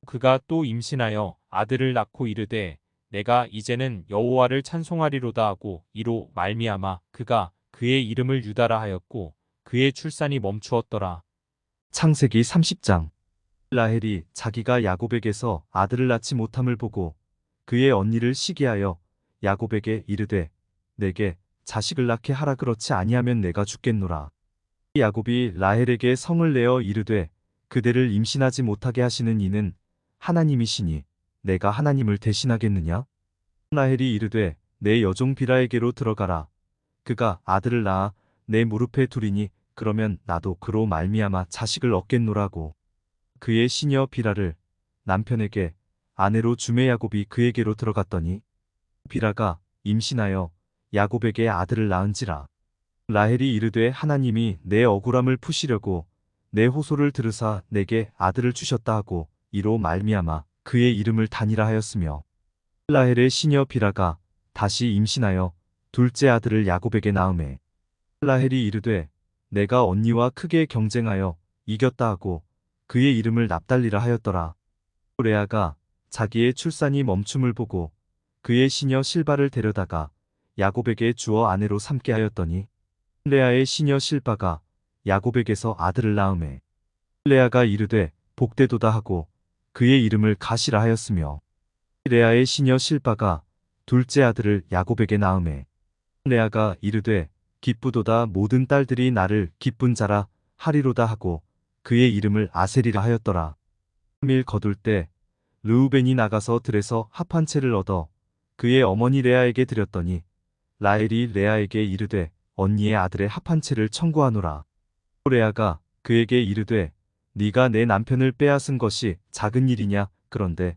S1: 그가 또 임신하여 아들을 낳고 이르되 내가 이제는 여호와를 찬송하리로다 하고 이로 말미암아 그가 그의 이름을 유다라 하였고 그의 출산이 멈추었더라.
S2: 창세기 30장. 라헬이 자기가 야곱에게서 아들을 낳지 못함을 보고 그의 언니를 시기하여 야곱에게 이르되 내게 자식을 낳게 하라. 그렇지 아니하면 내가 죽겠노라. 야곱이 라헬에게 성을 내어 이르되 그대를 임신하지 못하게 하시는 이는 하나님이시니 내가 하나님을 대신하겠느냐? 라헬이 이르되 내 여종 비라에게로 들어가라. 그가 아들을 낳아 내 무릎에 두리니 그러면 나도 그로 말미암아 자식을 얻겠노라고. 그의 시녀 비라를 남편에게 아내로 주매 야곱이 그에게로 들어갔더니 비라가 임신하여 야곱에게 아들을 낳은지라. 라헬이 이르되 하나님이 내 억울함을 푸시려고 내 호소를 들으사 내게 아들을 주셨다 하고 이로 말미암아 그의 이름을 단이라 하였으며 라헬의 시녀 비라가 다시 임신하여 둘째 아들을 야곱에게 낳음에 라헬이 이르되 내가 언니와 크게 경쟁하여 이겼다 하고 그의 이름을 납달리라 하였더라. 레아가 자기의 출산이 멈춤을 보고 그의 시녀 실바를 데려다가 야곱에게 주어 아내로 삼게 하였더니 레아의 시녀 실바가 야곱에게서 아들을 낳음에 레아가 이르되 복되도다 하고 그의 이름을 가시라 하였으며 레아의 시녀 실바가 둘째 아들을 야곱에게 낳음에 레아가 이르되 기쁘도다 모든 딸들이 나를 기쁜 자라 하리로다 하고 그의 이름을 아셀이라 하였더라. 3일 거둘 때 르우벤이 나가서 들에서 합 한 채를 얻어 그의 어머니 레아에게 드렸더니 라헬이 레아에게 이르되 언니의 아들의 합 한 채를 청구하노라. 레아가 그에게 이르되 네가 내 남편을 빼앗은 것이 작은 일이냐 그런데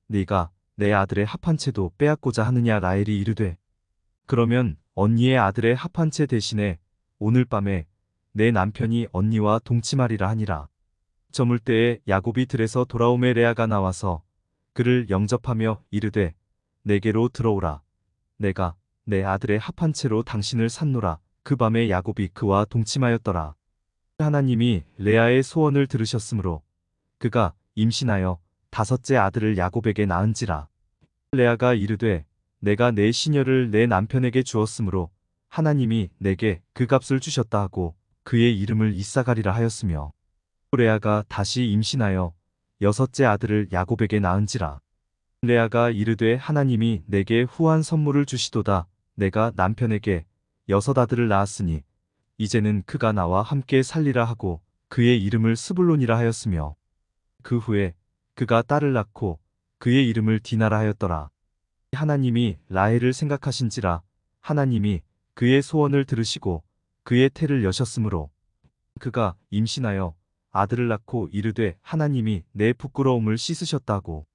S2: 네가 내 아들의 합 한 채도 빼앗고자 하느냐. 라헬이 이르되 그러면 언니의 아들의 합 한 채 대신에 오늘 밤에 내 남편이 언니와 동침하리라 하니라. 저물 때에 야곱이 들에서 돌아오매 레아가 나와서 그를 영접하며 이르되 내게로 들어오라. 내가 내 아들의 합 한 채로 당신을 샀노라. 그 밤에 야곱이 그와 동침하였더라. 하나님이 레아의 소원을 들으셨으므로 그가 임신하여 다섯째 아들을 야곱에게 낳은지라. 레아가 이르되 내가 내 시녀를 내 남편에게 주었으므로 하나님이 내게 그 값을 주셨다 하고 그의 이름을 이사가리라 하였으며 레아가 다시 임신하여 여섯째 아들을 야곱에게 낳은지라. 레아가 이르되 하나님이 내게 후한 선물을 주시도다. 내가 남편에게 여섯 아들을 낳았으니 이제는 그가 나와 함께 살리라 하고 그의 이름을 스불론이라 하였으며 그 후에 그가 딸을 낳고 그의 이름을 디나라 하였더라. 하나님이 라헬을 생각하신지라 하나님이 그의 소원을 들으시고 그의 태를 여셨으므로 그가 임신하여 아들을 낳고 이르되 하나님이 내 부끄러움을 씻으셨다고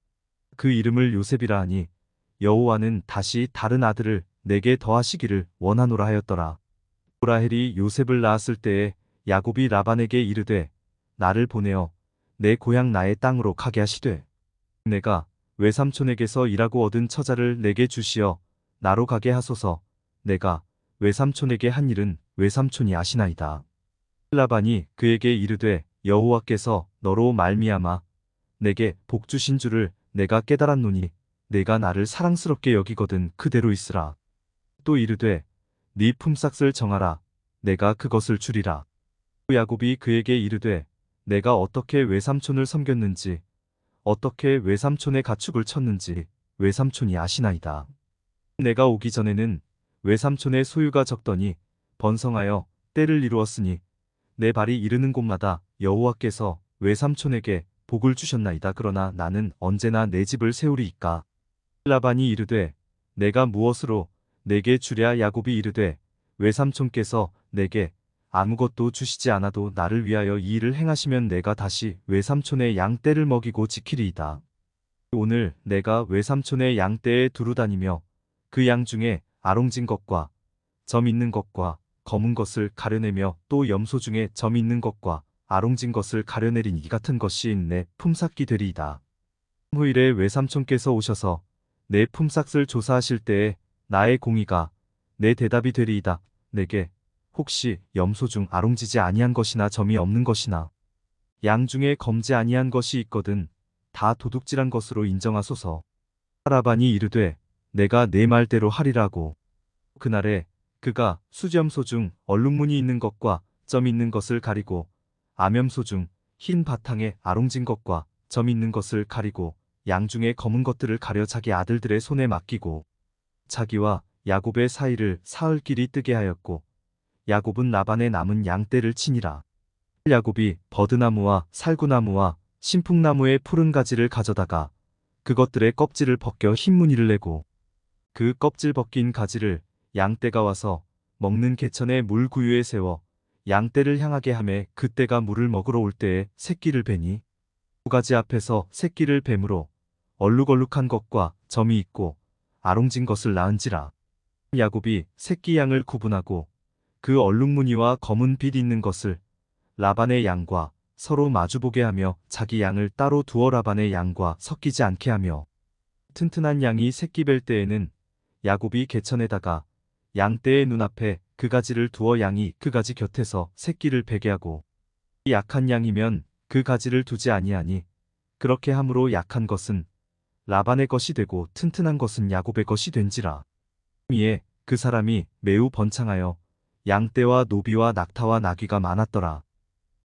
S2: 그 이름을 요셉이라 하니 여호와는 다시 다른 아들을 내게 더하시기를 원하노라 하였더라. 라헬이 요셉을 낳았을 때에 야곱이 라반에게 이르되 나를 보내어 내 고향 나의 땅으로 가게 하시되 내가 외삼촌에게서 일하고 얻은 처자를 내게 주시어 나로 가게 하소서. 내가 외삼촌에게 한 일은 외삼촌이 아시나이다. 라반이 그에게 이르되 여호와께서 너로 말미암아 내게 복 주신 줄을 내가 깨달았노니 내가 나를 사랑스럽게 여기거든 그대로 있으라. 또 이르되 네 품삯을 정하라. 내가 그것을 주리라. 야곱이 그에게 이르되 내가 어떻게 외삼촌을 섬겼는지 어떻게 외삼촌의 가축을 쳤는지 외삼촌이 아시나이다. 내가 오기 전에는 외삼촌의 소유가 적더니 번성하여 때를 이루었으니 내 발이 이르는 곳마다 여호와께서 외삼촌에게 복을 주셨나이다. 그러나 나는 언제나 내 집을 세우리이까. 라반이 이르되 내가 무엇으로 내게 주랴. 야곱이 이르되 외삼촌께서 내게 아무것도 주시지 않아도 나를 위하여 이 일을 행하시면 내가 다시 외삼촌의 양떼를 먹이고 지키리이다. 오늘 내가 외삼촌의 양떼에 두루 다니며 그 양 중에 아롱진 것과 점 있는 것과 검은 것을 가려내며 또 염소 중에 점 있는 것과 아롱진 것을 가려내린 이 같은 것이 내 품삯이 되리이다. 후일에 외삼촌께서 오셔서 내 품삯을 조사하실 때에 나의 공의가 내 대답이 되리이다. 내게 혹시 염소 중 아롱지지 아니한 것이나 점이 없는 것이나 양 중에 검지 아니한 것이 있거든 다 도둑질한 것으로 인정하소서. 라반이 이르되 내가 내 말대로 하리라고. 그날에 그가 수염소 중 얼룩무늬 있는 것과 점 있는 것을 가리고 암염소 중 흰 바탕에 아롱진 것과 점 있는 것을 가리고 양 중에 검은 것들을 가려 자기 아들들의 손에 맡기고 자기와 야곱의 사이를 사흘길이 뜨게 하였고 야곱은 라반의 남은 양떼를 치니라. 야곱이 버드나무와 살구나무와 신풍나무의 푸른 가지를 가져다가 그것들의 껍질을 벗겨 흰 무늬를 내고 그 껍질 벗긴 가지를 양떼가 와서 먹는 개천의 물 구유에 세워 양떼를 향하게 하매 그떼가 물을 먹으러 올 때에 새끼를 베니 두 가지 앞에서 새끼를 뱀으로 얼룩얼룩한 것과 점이 있고 아롱진 것을 낳은지라. 야곱이 새끼 양을 구분하고 그 얼룩무늬와 검은 빛 있는 것을 라반의 양과 서로 마주보게 하며 자기 양을 따로 두어 라반의 양과 섞이지 않게 하며 튼튼한 양이 새끼 뵐 때에는 야곱이 개천에다가 양떼의 눈앞에 그 가지를 두어 양이 그 가지 곁에서 새끼를 베게 하고 약한 양이면 그 가지를 두지 아니하니 그렇게 함으로 약한 것은 라반의 것이 되고 튼튼한 것은 야곱의 것이 된지라. 이에 그 사람이 매우 번창하여 양떼와 노비와 낙타와 나귀가 많았더라.